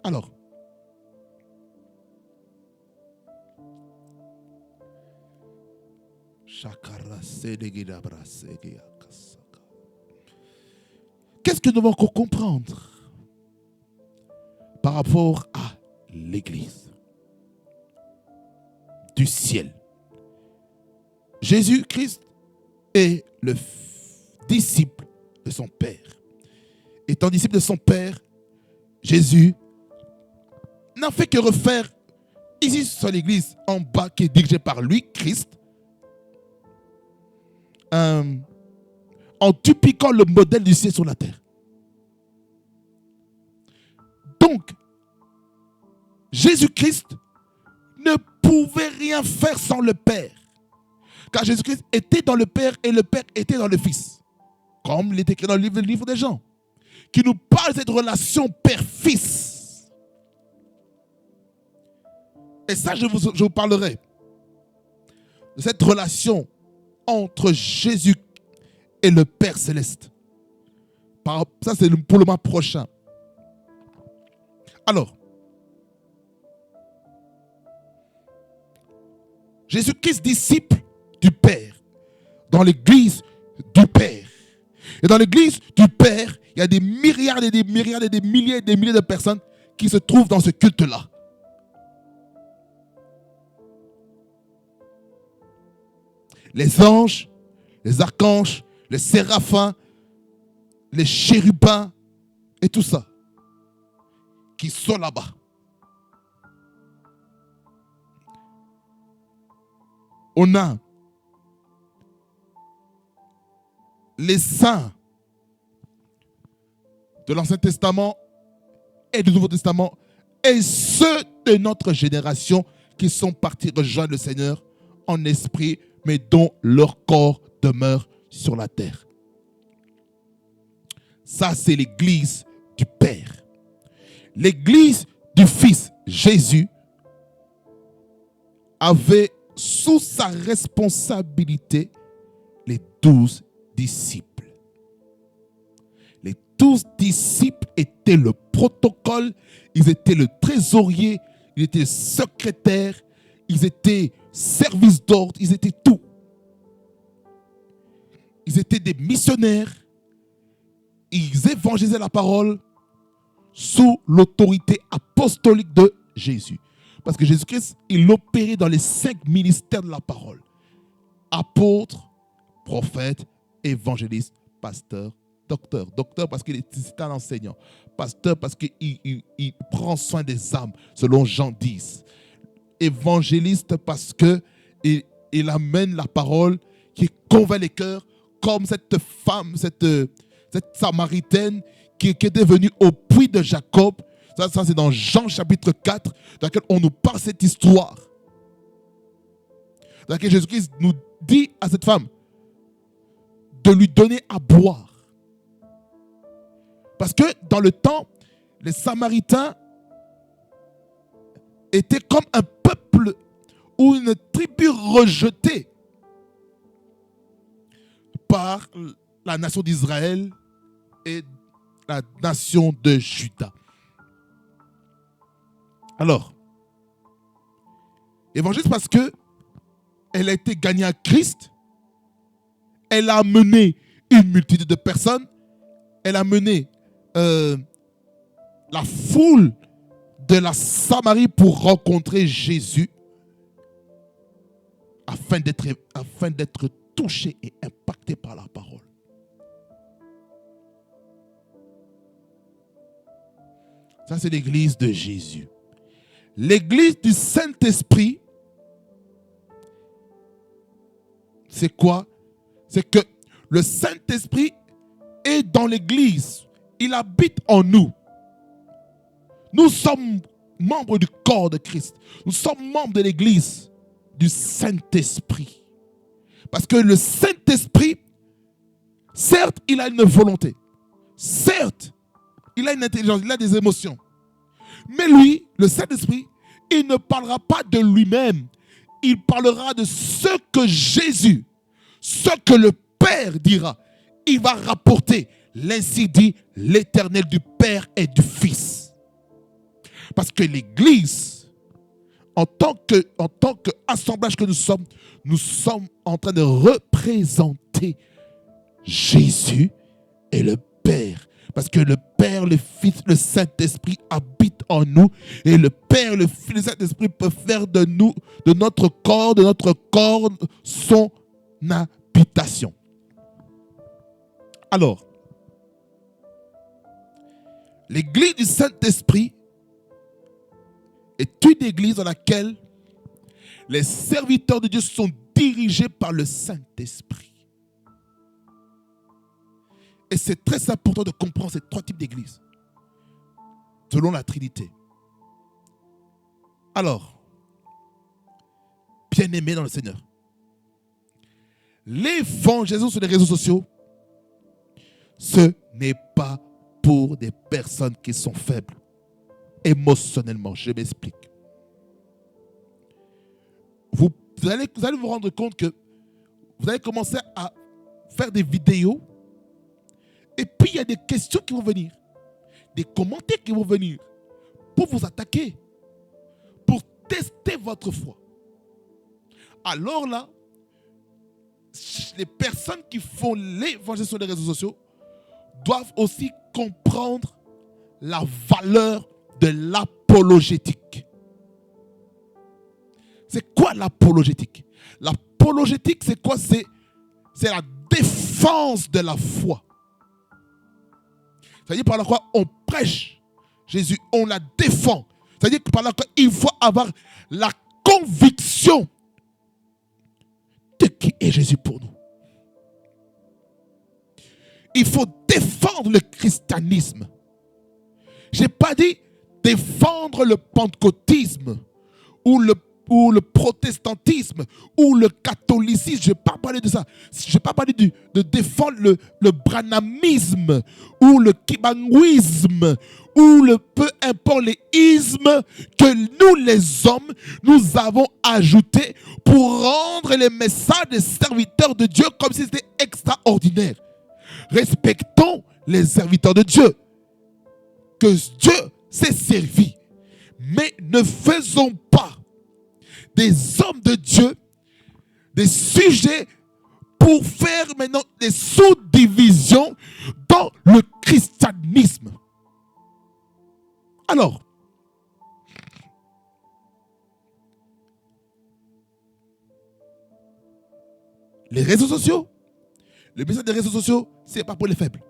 Alors, qu'est-ce que nous devons comprendre par rapport à l'Église du ciel? Jésus-Christ est le disciple de son Père. Étant disciple de son Père, Jésus n'a fait que refaire ici sur l'Église en bas qui est dirigée par lui, Christ, en dupliquant le modèle du ciel sur la terre. Donc, Jésus-Christ ne pouvait rien faire sans le Père. Car Jésus-Christ était dans le Père et le Père était dans le Fils. Comme il est écrit dans le livre des Jean, qui nous parle de cette relation Père-Fils. Et ça, je vous parlerai de cette relation entre Jésus et le Père Céleste. Ça, c'est pour le mois prochain. Alors, Jésus-Christ, disciple du Père, dans l'église du Père. Et dans l'église du Père, il y a des myriades et des myriades et des milliers de personnes qui se trouvent dans ce culte-là. Les anges, les archanges, les séraphins, les chérubins et tout ça, qui sont là-bas. On a les saints de l'Ancien Testament et du Nouveau Testament et ceux de notre génération qui sont partis rejoindre le Seigneur en esprit, mais dont leur corps demeure sur la terre. Ça, c'est l'église du Père. L'église du Fils, Jésus, avait sous sa responsabilité les 12 disciples. Les 12 disciples étaient le protocole, ils étaient le trésorier, ils étaient secrétaires, ils étaient service d'ordre, ils étaient tout. Ils étaient des missionnaires, ils évangélisaient la parole sous l'autorité apostolique de Jésus. Parce que Jésus-Christ, il opérait dans les 5 ministères de la parole. Apôtre, prophète, évangéliste, pasteur, docteur. Docteur parce qu'il est un enseignant. Pasteur parce qu'il prend soin des âmes, selon Jean 10. Évangéliste parce qu'il amène la parole qui convainc les cœurs, comme cette femme, cette Samaritaine qui était venue au puits de Jacob. Ça c'est dans Jean chapitre 4, dans lequel on nous parle cette histoire. Dans laquelle Jésus-Christ nous dit à cette femme de lui donner à boire. Parce que dans le temps, les Samaritains étaient comme un peuple ou une tribu rejetée par la nation d'Israël et la nation de Juda. Alors, évangéliste parce que elle a été gagnée à Christ, elle a amené une multitude de personnes, elle a mené la foule de la Samarie pour rencontrer Jésus afin d'être touché et impacté par la parole. Ça, c'est l'église de Jésus. L'église du Saint-Esprit, c'est quoi? C'est que le Saint-Esprit est dans l'église. Il habite en nous. Nous sommes membres du corps de Christ. Nous sommes membres de l'église du Saint-Esprit. Parce que le Saint-Esprit, certes, il a une volonté. Certes, il a une intelligence, il a des émotions. Mais lui, le Saint-Esprit, il ne parlera pas de lui-même. Il parlera de ce que Jésus, ce que le Père dira. Il va rapporter. L'ainsi dit l'Éternel du Père et du Fils. Parce que l'Église, en tant qu'assemblage que nous sommes en train de représenter Jésus et le Père. Parce que le Père, le Fils, le Saint-Esprit habitent en nous. Et le Père, le Fils, le Saint-Esprit peuvent faire de nous, de notre corps, son habitation. Alors, l'Église du Saint-Esprit est une église dans laquelle les serviteurs de Dieu sont dirigés par le Saint-Esprit. Et c'est très important de comprendre ces trois types d'églises selon la Trinité. Alors, bien-aimés dans le Seigneur, l'évangélisation sur les réseaux sociaux, ce n'est pas pour des personnes qui sont faibles émotionnellement. Je m'explique. Vous allez vous rendre compte que vous allez commencer à faire des vidéos et puis il y a des questions qui vont venir, des commentaires qui vont venir pour vous attaquer, pour tester votre foi. Alors là, les personnes qui font l'évangile sur les réseaux sociaux doivent aussi comprendre la valeur de l'apologétique. C'est quoi l'apologétique? L'apologétique, c'est quoi? C'est la défense de la foi. C'est-à-dire par là quoi on prêche Jésus, on la défend. C'est-à-dire que par là quoi il faut avoir la conviction de qui est Jésus pour nous. Il faut défendre le christianisme. Je n'ai pas dit défendre le pentecôtisme ou le protestantisme ou le catholicisme. Je n'ai pas parlé de ça. Je n'ai pas parlé de défendre le branhamisme ou le kibanguisme ou peu importe les ismes que nous les hommes, nous avons ajouté pour rendre les messages des serviteurs de Dieu comme si c'était extraordinaire. Respectons les serviteurs de Dieu que Dieu s'est servi, mais ne faisons pas des hommes de Dieu des sujets pour faire maintenant des sous-divisions dans le christianisme. Alors, les réseaux sociaux, le message des réseaux sociaux, ce n'est pas pour les faibles.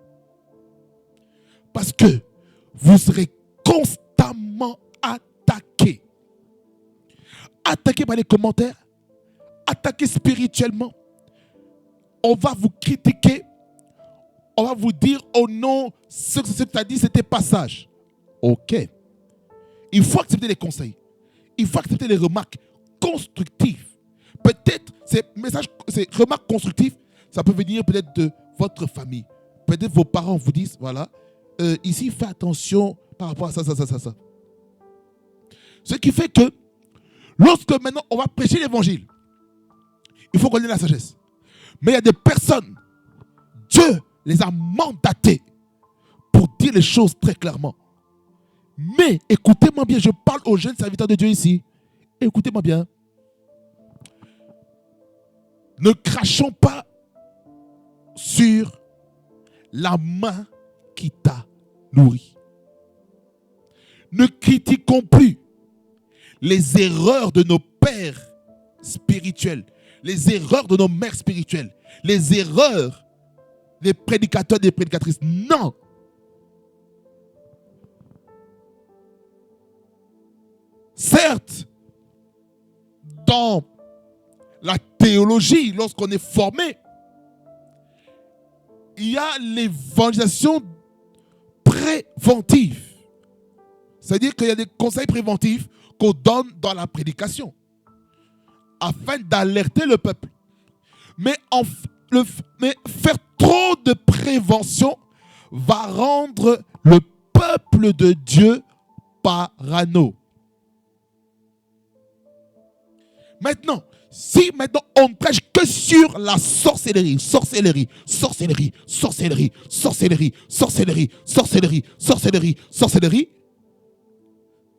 Parce que vous serez constamment attaqué. Attaqué par les commentaires, attaqué spirituellement. On va vous critiquer. On va vous dire, oh non, ce que tu as dit, c'était pas sage. Ok. Il faut accepter les conseils. Il faut accepter les remarques constructives. Peut-être ces messages, ces remarques constructives, ça peut venir peut-être de votre famille. Peut-être vos parents vous disent, voilà, ici, fais attention par rapport à ça. Ce qui fait que, lorsque maintenant on va prêcher l'évangile, il faut connaître la sagesse. Mais il y a des personnes, Dieu les a mandatés pour dire les choses très clairement. Mais écoutez-moi bien, je parle aux jeunes serviteurs de Dieu ici. Écoutez-moi bien. Ne crachons pas sur la main qui t'a nourri. Ne critiquons plus les erreurs de nos pères spirituels, les erreurs de nos mères spirituelles, les erreurs des prédicateurs et des prédicatrices. Non. Certes, dans la théologie, lorsqu'on est formé, il y a l'évangélisation préventive. C'est-à-dire qu'il y a des conseils préventifs qu'on donne dans la prédication afin d'alerter le peuple. Mais faire trop de prévention va rendre le peuple de Dieu parano. Maintenant, si maintenant on ne prêche que sur la sorcellerie, sorcellerie, sorcellerie, sorcellerie, sorcellerie, sorcellerie, sorcellerie, sorcellerie, sorcellerie,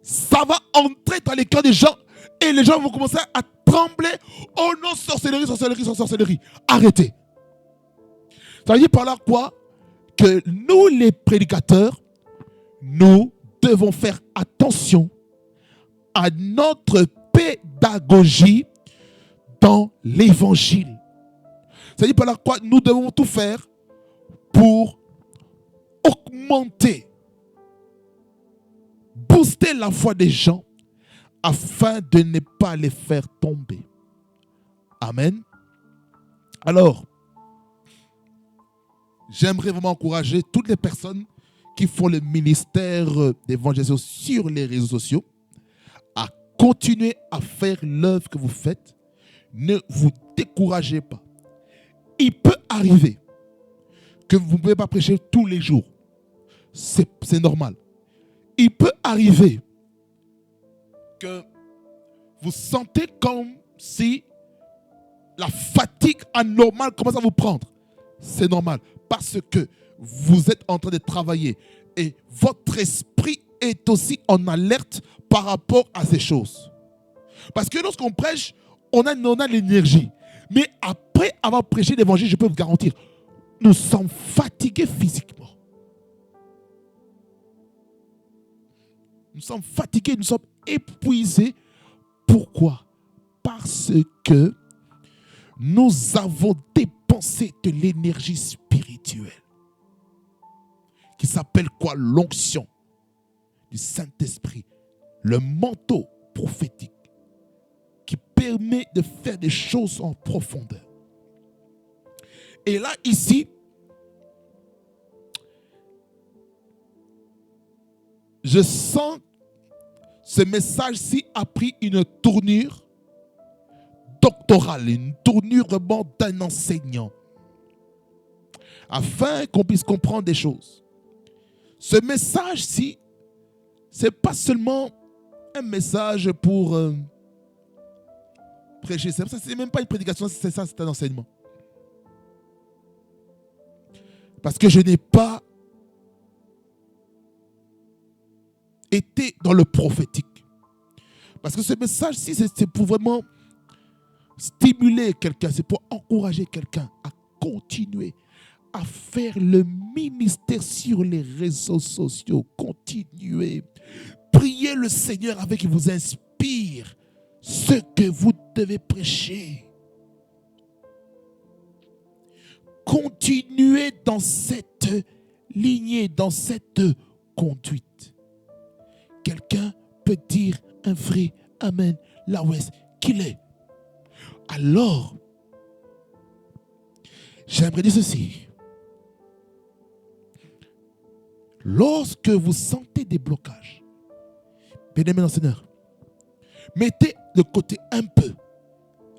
ça va entrer dans les cœurs des gens et les gens vont commencer à trembler. Oh non, sorcellerie, sorcellerie, sorcellerie. Arrêtez. Ça veut dire par là quoi? Que nous, les prédicateurs, nous devons faire attention à notre pédagogie dans l'évangile. Ça veut dire par là quoi? Nous devons tout faire pour augmenter, booster la foi des gens afin de ne pas les faire tomber. Amen. Alors, j'aimerais vraiment encourager toutes les personnes qui font le ministère d'évangélisation sur les réseaux sociaux à continuer à faire l'œuvre que vous faites. Ne vous découragez pas. Il peut arriver que vous ne pouvez pas prêcher tous les jours. C'est normal. Il peut arriver que vous sentez comme si la fatigue anormale commence à vous prendre. C'est normal parce que vous êtes en train de travailler et votre esprit est aussi en alerte par rapport à ces choses. Parce que lorsqu'on prêche, on a l'énergie. Mais après avoir prêché l'évangile, je peux vous garantir, nous sommes fatigués physiquement. Nous sommes fatigués, nous sommes épuisés. Pourquoi? Parce que nous avons dépensé de l'énergie spirituelle qui s'appelle quoi? L'onction du Saint-Esprit, le manteau prophétique qui permet de faire des choses en profondeur. Et là, ici, je sens ce message-ci a pris une tournure doctorale, une tournure vraiment d'un enseignant, afin qu'on puisse comprendre des choses. Ce message-ci, ce n'est pas seulement un message pour prêcher. Ce n'est même pas une prédication, c'est ça, c'est un enseignement. Parce que je n'ai pas été dans le prophétique. Parce que ce message-ci, c'est pour vraiment stimuler quelqu'un, c'est pour encourager quelqu'un à continuer à faire le ministère sur les réseaux sociaux. Continuez. Priez le Seigneur avec qui vous inspire ce que vous devez prêcher. Continuez dans cette lignée, dans cette conduite. Quelqu'un peut dire un vrai amen là où est-ce qu'il est. Alors, j'aimerais dire ceci. Lorsque vous sentez des blocages, bien-aimés dans le Seigneur, mettez de côté un peu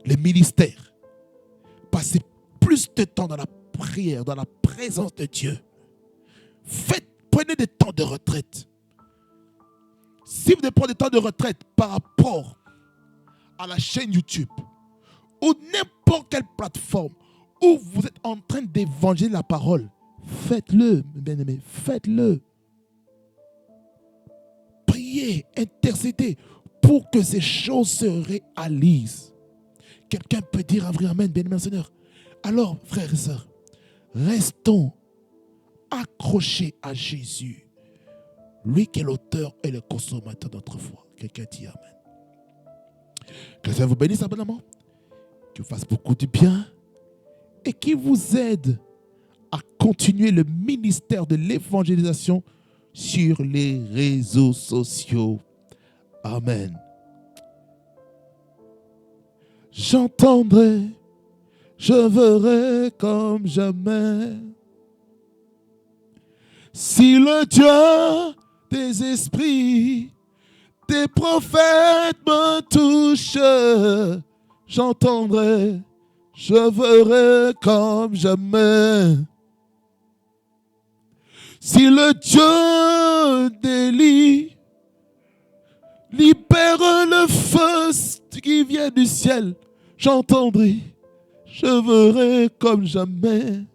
le ministère. Passez plus de temps dans la prière, dans la présence de Dieu. Prenez des temps de retraite. Si vous devez prendre des temps de retraite par rapport à la chaîne YouTube ou n'importe quelle plateforme où vous êtes en train d'évangéliser la parole, faites-le, bien-aimés, faites-le. Priez, intercédez pour que ces choses se réalisent. Quelqu'un peut dire un vrai amen, bien-aimé Seigneur. Alors, frères et sœurs, restons accrochés à Jésus, lui qui est l'auteur et le consommateur de notre foi. Quelqu'un dit amen. Que le Seigneur vous bénisse abondamment, qu'il vous fasse beaucoup de bien et qu'il vous aide à continuer le ministère de l'évangélisation sur les réseaux sociaux. Amen. J'entendrai, je verrai comme jamais. Si le Dieu des esprits, des prophètes me touche, j'entendrai, je verrai comme jamais. Si le Dieu d'Élie Libère le feu qui vient du ciel. J'entendrai, je verrai comme jamais.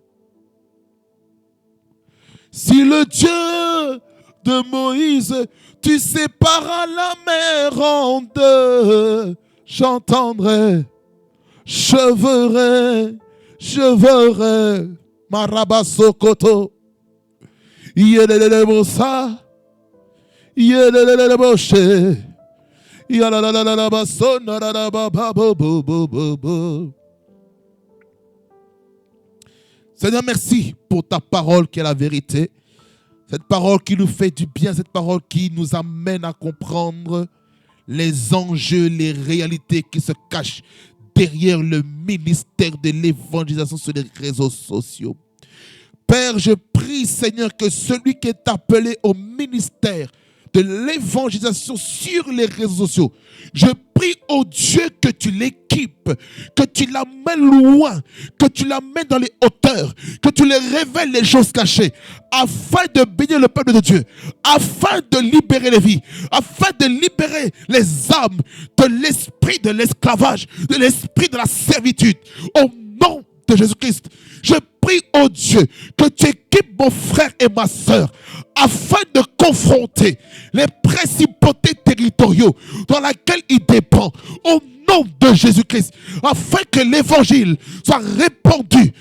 Si le Dieu de Moïse, tu séparas la mer en deux, j'entendrai, je verrai. Marabasokoto. Yelelelebosa. Yeleleleboshe. Seigneur, merci pour ta parole qui est la vérité. Cette parole qui nous fait du bien, cette parole qui nous amène à comprendre les enjeux, les réalités qui se cachent derrière le ministère de l'évangélisation sur les réseaux sociaux. Père, je prie, Seigneur, que celui qui est appelé au ministère de l'évangélisation sur les réseaux sociaux, je prie au Dieu que tu l'équipes, que tu l'amènes loin, que tu l'amènes dans les hauteurs, que tu lui révèles les choses cachées, afin de bénir le peuple de Dieu, afin de libérer les vies, afin de libérer les âmes de l'esprit de l'esclavage, de l'esprit de la servitude. Au nom de Jésus-Christ, je prie au Dieu que tu équipes mon frère et ma sœur afin de confronter les principautés territoriaux dans lesquels il dépend au nom de Jésus-Christ, afin que l'évangile soit répandu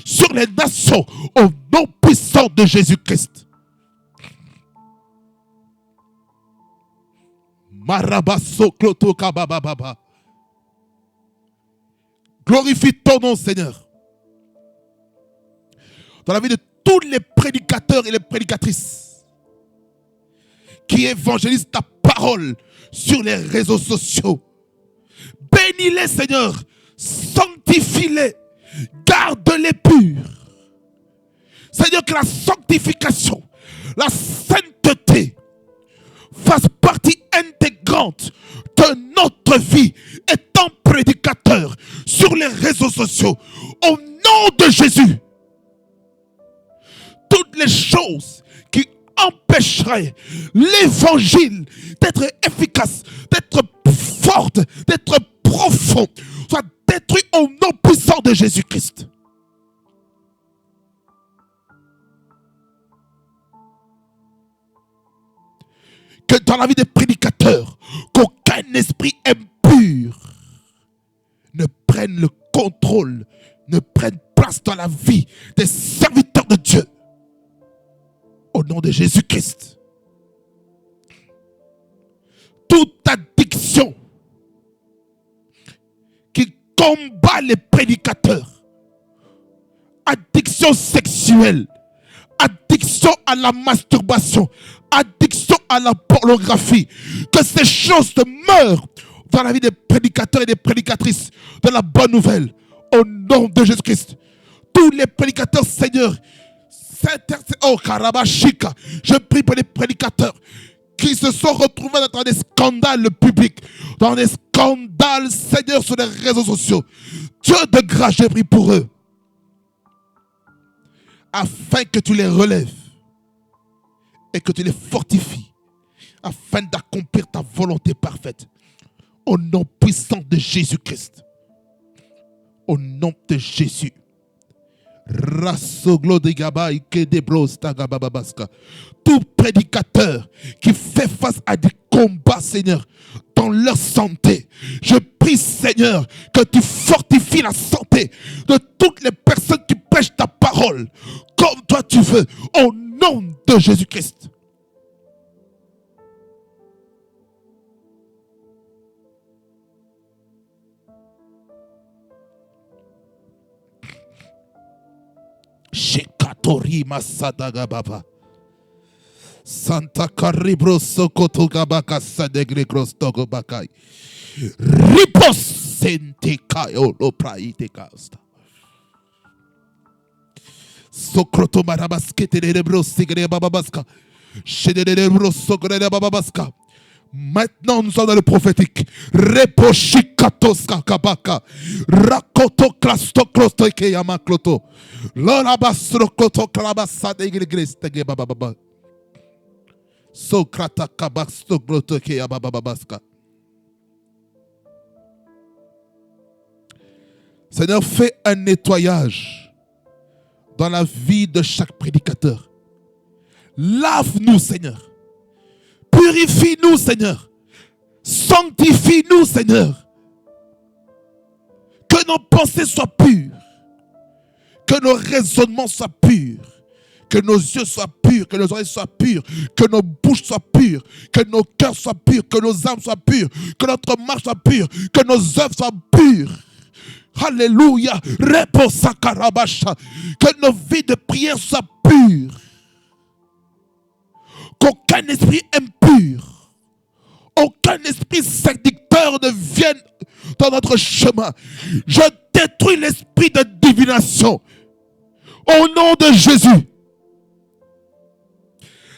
sur les nations au nom puissant de Jésus-Christ. Marabaso kloto kabababa. Glorifie ton nom, Seigneur. Dans la vie de tous les prédicateurs et les prédicatrices qui évangélisent ta parole sur les réseaux sociaux. Bénis-les, Seigneur. Sanctifie-les. Garde-les purs. Seigneur, que la sanctification, la sainteté fasse partie intégrante de notre vie étant prédicateur sur les réseaux sociaux. Au nom de Jésus, toutes les choses qui empêcheraient l'évangile d'être efficace, d'être forte, d'être profond, soient détruites au nom puissant de Jésus-Christ. Que dans la vie des prédicateurs, qu'aucun esprit impur ne prenne le contrôle, ne prenne place dans la vie des serviteurs de Dieu. Au nom de Jésus-Christ. Toute addiction qui combat les prédicateurs, addiction sexuelle, addiction à la masturbation, addiction à la pornographie, que ces choses demeurent dans la vie des prédicateurs et des prédicatrices de la bonne nouvelle. Au nom de Jésus-Christ. Tous les prédicateurs, Seigneur, oh Karabashika, je prie pour les prédicateurs qui se sont retrouvés dans des scandales publics, dans des scandales, Seigneur, sur les réseaux sociaux. Dieu de grâce, je prie pour eux, afin que tu les relèves et que tu les fortifies, afin d'accomplir ta volonté parfaite. Au nom puissant de Jésus-Christ. Au nom de Jésus. Tout prédicateur qui fait face à des combats, Seigneur, dans leur santé, je prie, Seigneur, que tu fortifies la santé de toutes les personnes qui prêchent ta parole comme toi tu veux, au nom de Jésus-Christ. Shekatori Masadaga Baba Santa Caribro Sokoto Gabaka Sadegre Grostogo Bakai Riposente Kayo Lopraite Casta Sokroto Marabaskete de Brosigre Bababaska Shedere Brosogre Bababaska. Maintenant, nous sommes dans le prophétique. Reposhikatoska kabaka. Rakoto klasto klosto ke yamakloto. Lola basro kloto klabasa de iglesia baba. Sokrata kabak stoglotoke abababaska. Seigneur, fais un nettoyage dans la vie de chaque prédicateur. Lave-nous, Seigneur. Purifie-nous, Seigneur. Sanctifie-nous, Seigneur. Que nos pensées soient pures. Que nos raisonnements soient purs. Que nos yeux soient purs. Que nos oreilles soient pures. Que nos bouches soient pures. Que nos cœurs soient purs. Que nos âmes soient pures. Que notre marche soit pure. Que nos œuvres soient pures. Alléluia. Que nos vies de prière soient pures. Qu'aucun esprit impur, aucun esprit séducteur ne vienne dans notre chemin. Je détruis l'esprit de divination au nom de Jésus.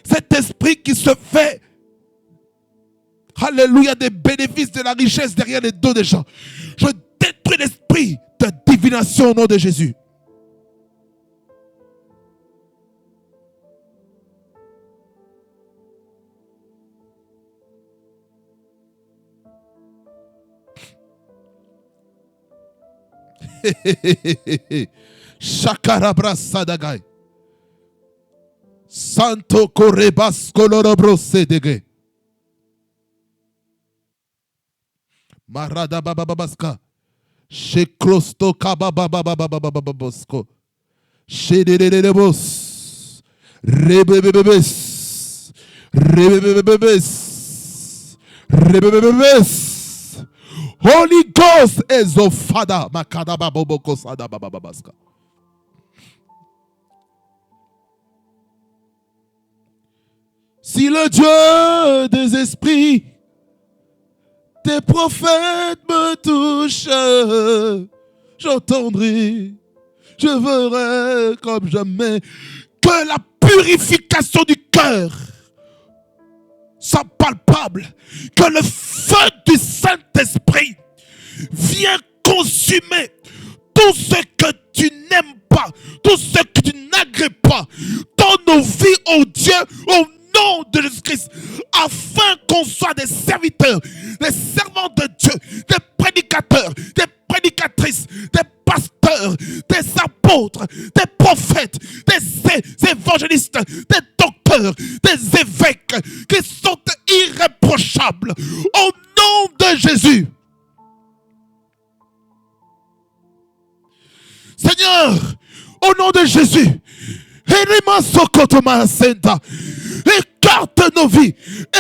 Cet esprit qui se fait, alléluia, des bénéfices, de la richesse derrière les dos des gens. Je détruis l'esprit de divination au nom de Jésus. Shakarabra Sadagai Santo Korebas Kolorobro Sedege Marada Bababaska Shekrosto Kababababababababasko Shedebos Rebebebes Rebebebes Rebebebes Holy Ghost ezofada makadaba boboko sada bababaska. Si le Dieu des esprits, tes prophètes me touchent, j'entendrai, je verrai comme jamais que la purification du cœur soit palpable, que le feu du Saint-Esprit vienne consumer tout ce que tu n'aimes pas, tout ce que tu n'agrées pas dans nos vies, oh Dieu, au nom de Jésus-Christ, afin qu'on soit des serviteurs, des servants de Dieu, des prédicateurs, des prédicatrices, des pasteurs, des apôtres, des prophètes, des évangélistes, des docteurs, des évêques qui sont irréprochables au nom de Jésus. Seigneur, au nom de Jésus, écarte nos vies,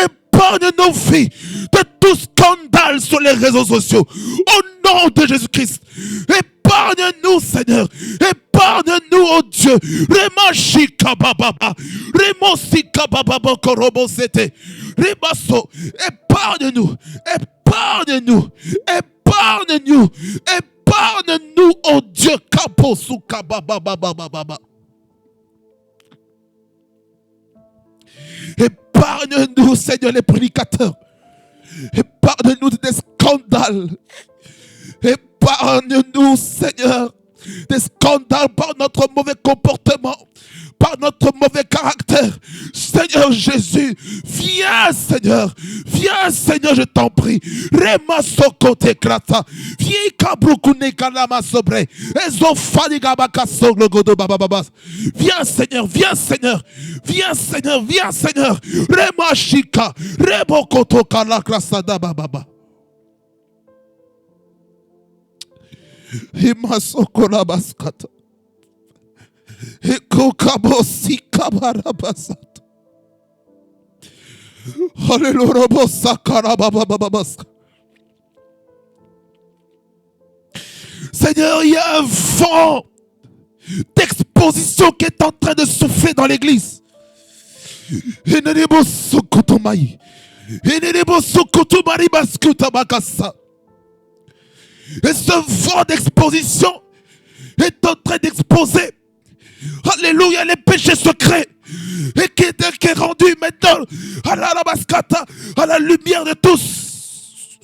épargne nos vies de tout scandale sur les réseaux sociaux. Au nom de Jésus-Christ, épargne-nous, Seigneur. Épargne-nous, oh Dieu. Épargne-nous, épargne-nous, épargne-nous, épargne-nous, oh Dieu. Épargne-nous, Seigneur, les prédicateurs. Épargne-nous des scandales. Épargne-nous, Seigneur, des scandales par notre mauvais comportement, par notre mauvais caractère. Seigneur Jésus, viens, Seigneur, je t'en prie. Rema sokote krata, viens kabrukune kalama sobre, ezofani gabaka soglogodo babababas. Viens, Seigneur, viens, Seigneur, viens, Seigneur, viens, Seigneur. Rema shika, rebo koto kalakrasada bababa. Imasokola baskata. Ekokabosi kabarabasat. Hallelujah bosakarababababaska. Seigneur, il y a un vent d'exposition qui est en train de souffler dans l'église. Enenebosokotomai. Enenebosokotomaribaskutabakasa. Et ce vent d'exposition est en train d'exposer, alléluia, les péchés secrets. Et qui est rendu maintenant à la lumière de tous.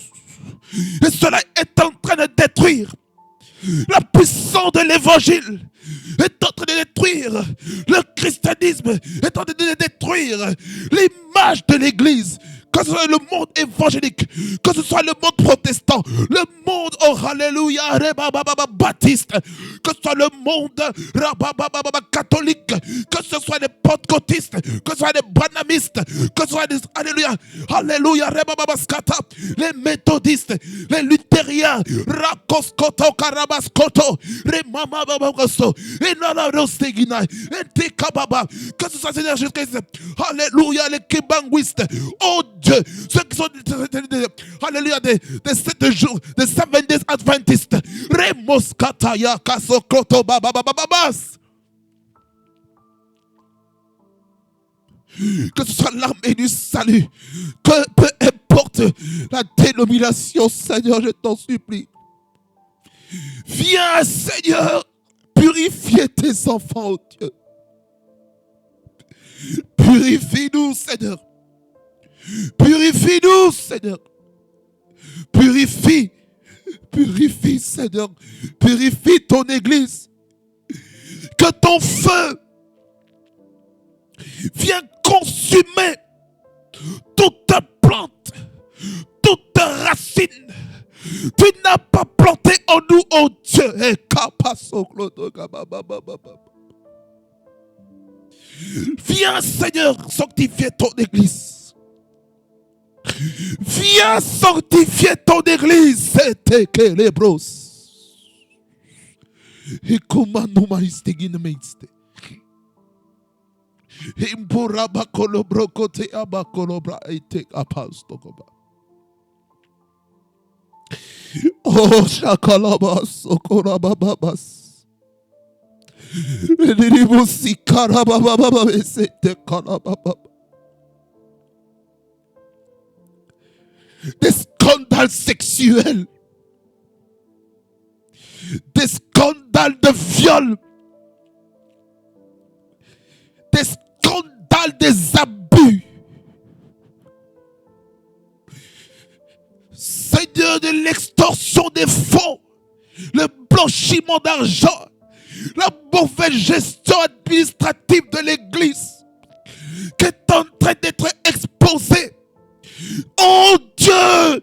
Et cela est en train de détruire la puissance de l'évangile. est en train de détruire. Le christianisme est en train de détruire l'image de l'Église. Que ce soit le monde évangélique, que ce soit le monde protestant, le monde, oh alléluia, baptiste, que ce soit le monde catholique, que ce soit les pentecôtistes, que ce soit les branhamistes, que ce soit les, alléluia, alléluia, les méthodistes, les luthériens, rakoskoto, karabaskoto, remamababagoso, et nanarostegina, et tekababa, que ce soit Seigneur Jésus-Christ, alléluia, les kibanguistes, oh Dieu, ceux qui sont alléluia, des 7 jours, des 7 days adventistes, remoskataya, kasokoto, bababababas. Que ce soit l'armée du salut, que peu importe la dénomination, Seigneur, je t'en supplie. Viens, Seigneur, purifier tes enfants, oh Dieu. Purifie-nous, Seigneur. Purifie-nous, Seigneur. Purifie, Seigneur. Purifie ton Église. Que ton feu vienne consumer toute plante, toute racine. Tu n'as pas planté en nous, oh Dieu. Viens, Seigneur, sanctifier ton Église. Viens sanctifier ton Église. C'était que les bros. Et comment nous maïstegin meiste. Impura bakolo brokote abakolo bra ete apastokoba. Oh shakalaba sokora babas. Liribusi karababa sete kalababa. Des scandales sexuels, des scandales de viol, des scandales des abus. Seigneur, de l'extorsion des fonds, le blanchiment d'argent, la mauvaise gestion administrative de l'Église qui est en train d'être exposée. Oh Dieu,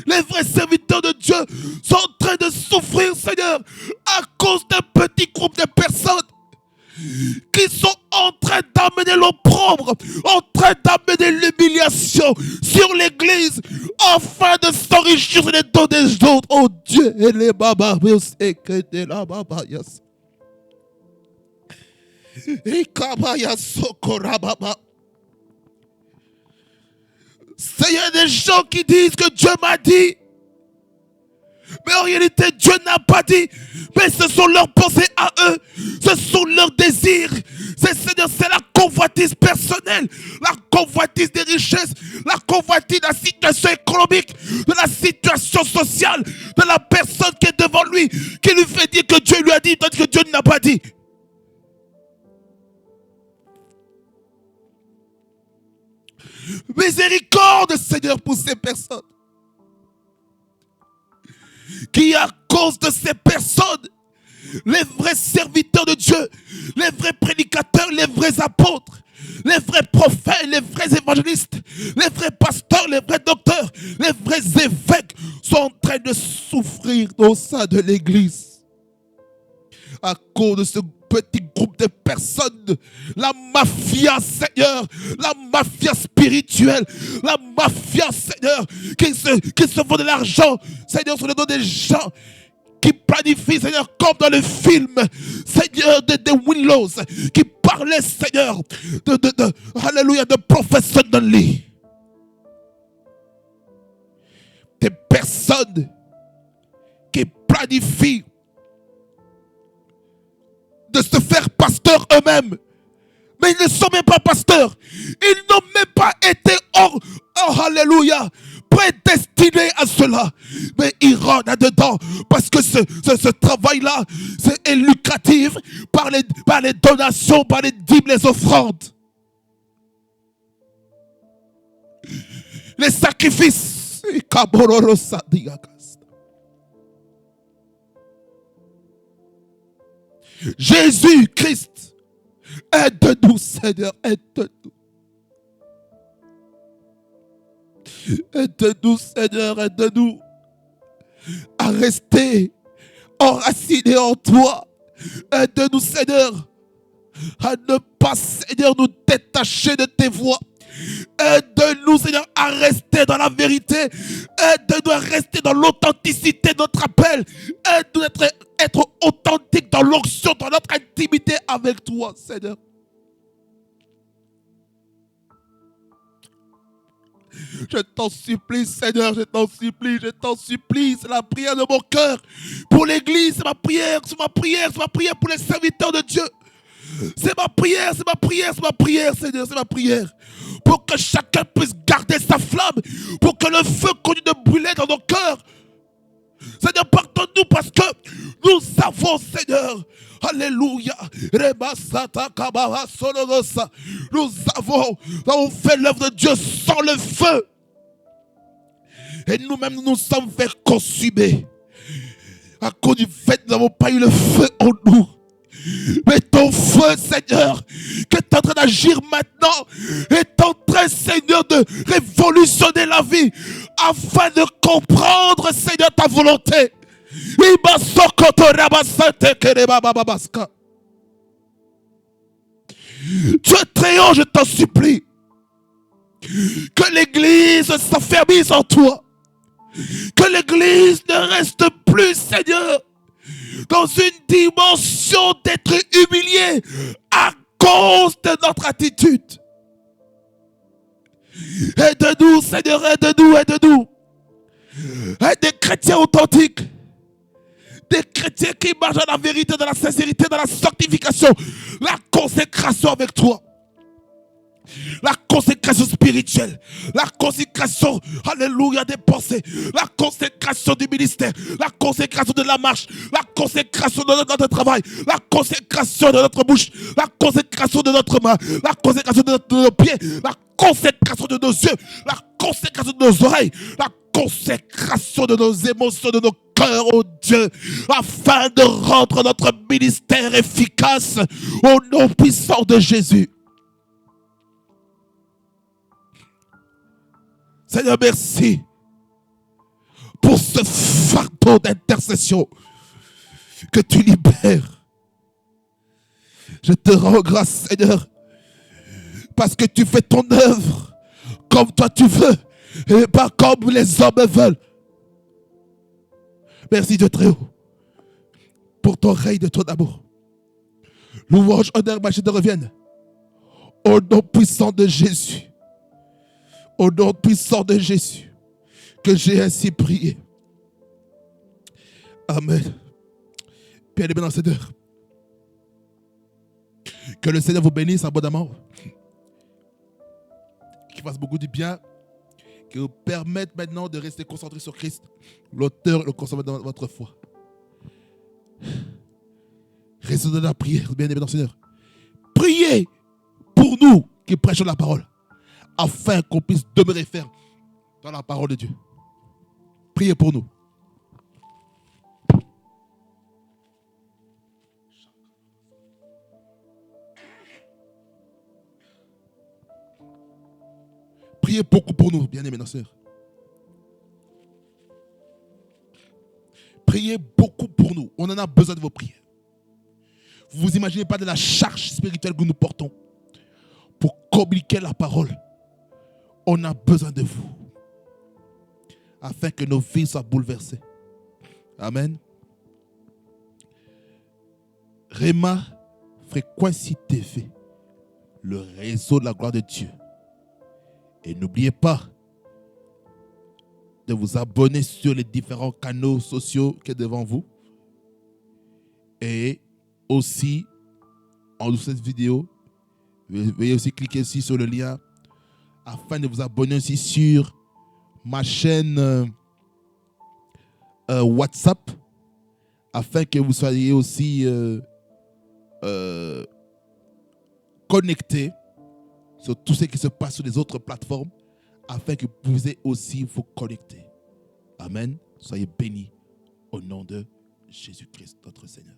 les vrais serviteurs de Dieu sont en train de souffrir, Seigneur, à cause d'un petit groupe de personnes qui sont en train d'amener l'opprobre, en train d'amener l'humiliation sur l'Église, afin de s'enrichir sur les dos des autres. Oh Dieu, et les babas, et que de la babayas. Seigneur, des gens qui disent que Dieu m'a dit, mais en réalité Dieu n'a pas dit, mais ce sont leurs pensées à eux, ce sont leurs désirs. Seigneur, c'est la convoitise personnelle, la convoitise des richesses, la convoitise de la situation économique, de la situation sociale, de la personne qui est devant lui, qui lui fait dire que Dieu lui a dit, tandis que Dieu n'a pas dit. Miséricorde, Seigneur, pour ces personnes qui, à cause de ces personnes, les vrais serviteurs de Dieu, les vrais prédicateurs, les vrais apôtres, les vrais prophètes, les vrais évangélistes, les vrais pasteurs, les vrais docteurs, les vrais évêques sont en train de souffrir au sein de l'Église à cause de ce petit groupe de personnes, la mafia, Seigneur, la mafia spirituelle, la mafia, Seigneur, qui se font de l'argent, Seigneur, sur le dos des gens, qui planifient, Seigneur, comme dans le film, Seigneur, de Willows, qui parlait, Seigneur, alléluia, de professionnalisme. Des personnes qui planifient de se faire pasteurs eux-mêmes. Mais ils ne sont même pas pasteurs. Ils n'ont même pas été, alléluia, prédestinés à cela. Mais ils rentrent là-dedans parce que ce travail-là est lucratif par les donations, par les dîmes, les offrandes. Les sacrifices. Jésus-Christ, aide-nous, Seigneur, aide-nous. Aide-nous, Seigneur, aide-nous à rester enracinés en toi. Aide-nous, Seigneur, à ne pas, Seigneur, nous détacher de tes voies. Aide-nous, Seigneur, à rester dans la vérité. Aide-nous à rester dans l'authenticité de notre appel. Aide-nous à être authentique dans l'onction, dans notre intimité avec toi, Seigneur. Je t'en supplie, Seigneur, je t'en supplie, je t'en supplie. C'est la prière de mon cœur pour l'Église, c'est ma prière, c'est ma prière, c'est ma prière pour les serviteurs de Dieu. C'est ma prière, c'est ma prière, c'est ma prière, Seigneur, c'est ma prière. Pour que chacun puisse garder sa flamme, pour que le feu continue de brûler dans nos cœurs. Seigneur, pardonne-nous parce que nous savons, Seigneur, alléluia, nous avons fait l'œuvre de Dieu sans le feu. Et nous-mêmes, nous nous sommes fait consumer. À cause du fait que nous n'avons pas eu le feu en nous. Mais ton feu, Seigneur, que tu es en train d'agir maintenant, est en train, Seigneur, de révolutionner la vie afin de comprendre, Seigneur, ta volonté. Dieu très haut, je t'en supplie, que l'Église s'affermisse en toi, que l'Église ne reste plus, Seigneur, dans une dimension d'être humilié à cause de notre attitude. Aide-nous, Seigneur, aide-nous, aide-nous. Aide des chrétiens authentiques, des chrétiens qui marchent dans la vérité, dans la sincérité, dans la sanctification, la consécration avec toi. La consécration spirituelle, la consécration, alléluia, des pensées, la consécration du ministère, la consécration de la marche, la consécration de notre travail, la consécration de notre bouche, la consécration de notre main, la consécration de nos pieds, la consécration de nos yeux, la consécration de nos oreilles, la consécration de nos émotions, de nos cœurs, oh Dieu, afin de rendre notre ministère efficace au nom puissant de Jésus. Seigneur, merci pour ce fardeau d'intercession que tu libères. Je te rends grâce, Seigneur, parce que tu fais ton œuvre comme toi tu veux et pas comme les hommes veulent. Merci Dieu très haut pour ton règne de ton amour. Louange, honneur, majesté te reviennent au nom puissant de Jésus. Au nom puissant de Jésus, que j'ai ainsi prié. Amen. Bien-aimés dans cette heure, que le Seigneur vous bénisse abondamment, qu'il fasse beaucoup du bien, qu'il vous permette maintenant de rester concentré sur Christ, l'auteur et le consommateur de votre foi. Restez dans la prière, bien-aimés dans cette heure. Priez pour nous qui prêchons la parole, afin qu'on puisse demeurer ferme dans la parole de Dieu. Priez pour nous. Priez beaucoup pour nous, bien-aimés, nos sœurs. Priez beaucoup pour nous. On en a besoin de vos prières. Vous ne vous imaginez pas de la charge spirituelle que nous portons pour communiquer la parole. On a besoin de vous afin que nos vies soient bouleversées. Amen. Réma Frequency TV, le réseau de la gloire de Dieu. Et n'oubliez pas de vous abonner sur les différents canaux sociaux qui sont devant vous. Et aussi, en dessous de cette vidéo, veuillez aussi cliquer aussi sur le lien afin de vous abonner aussi sur ma chaîne WhatsApp, afin que vous soyez aussi connectés sur tout ce qui se passe sur les autres plateformes, afin que vous puissiez aussi vous connecter. Amen. Soyez bénis au nom de Jésus-Christ, notre Seigneur.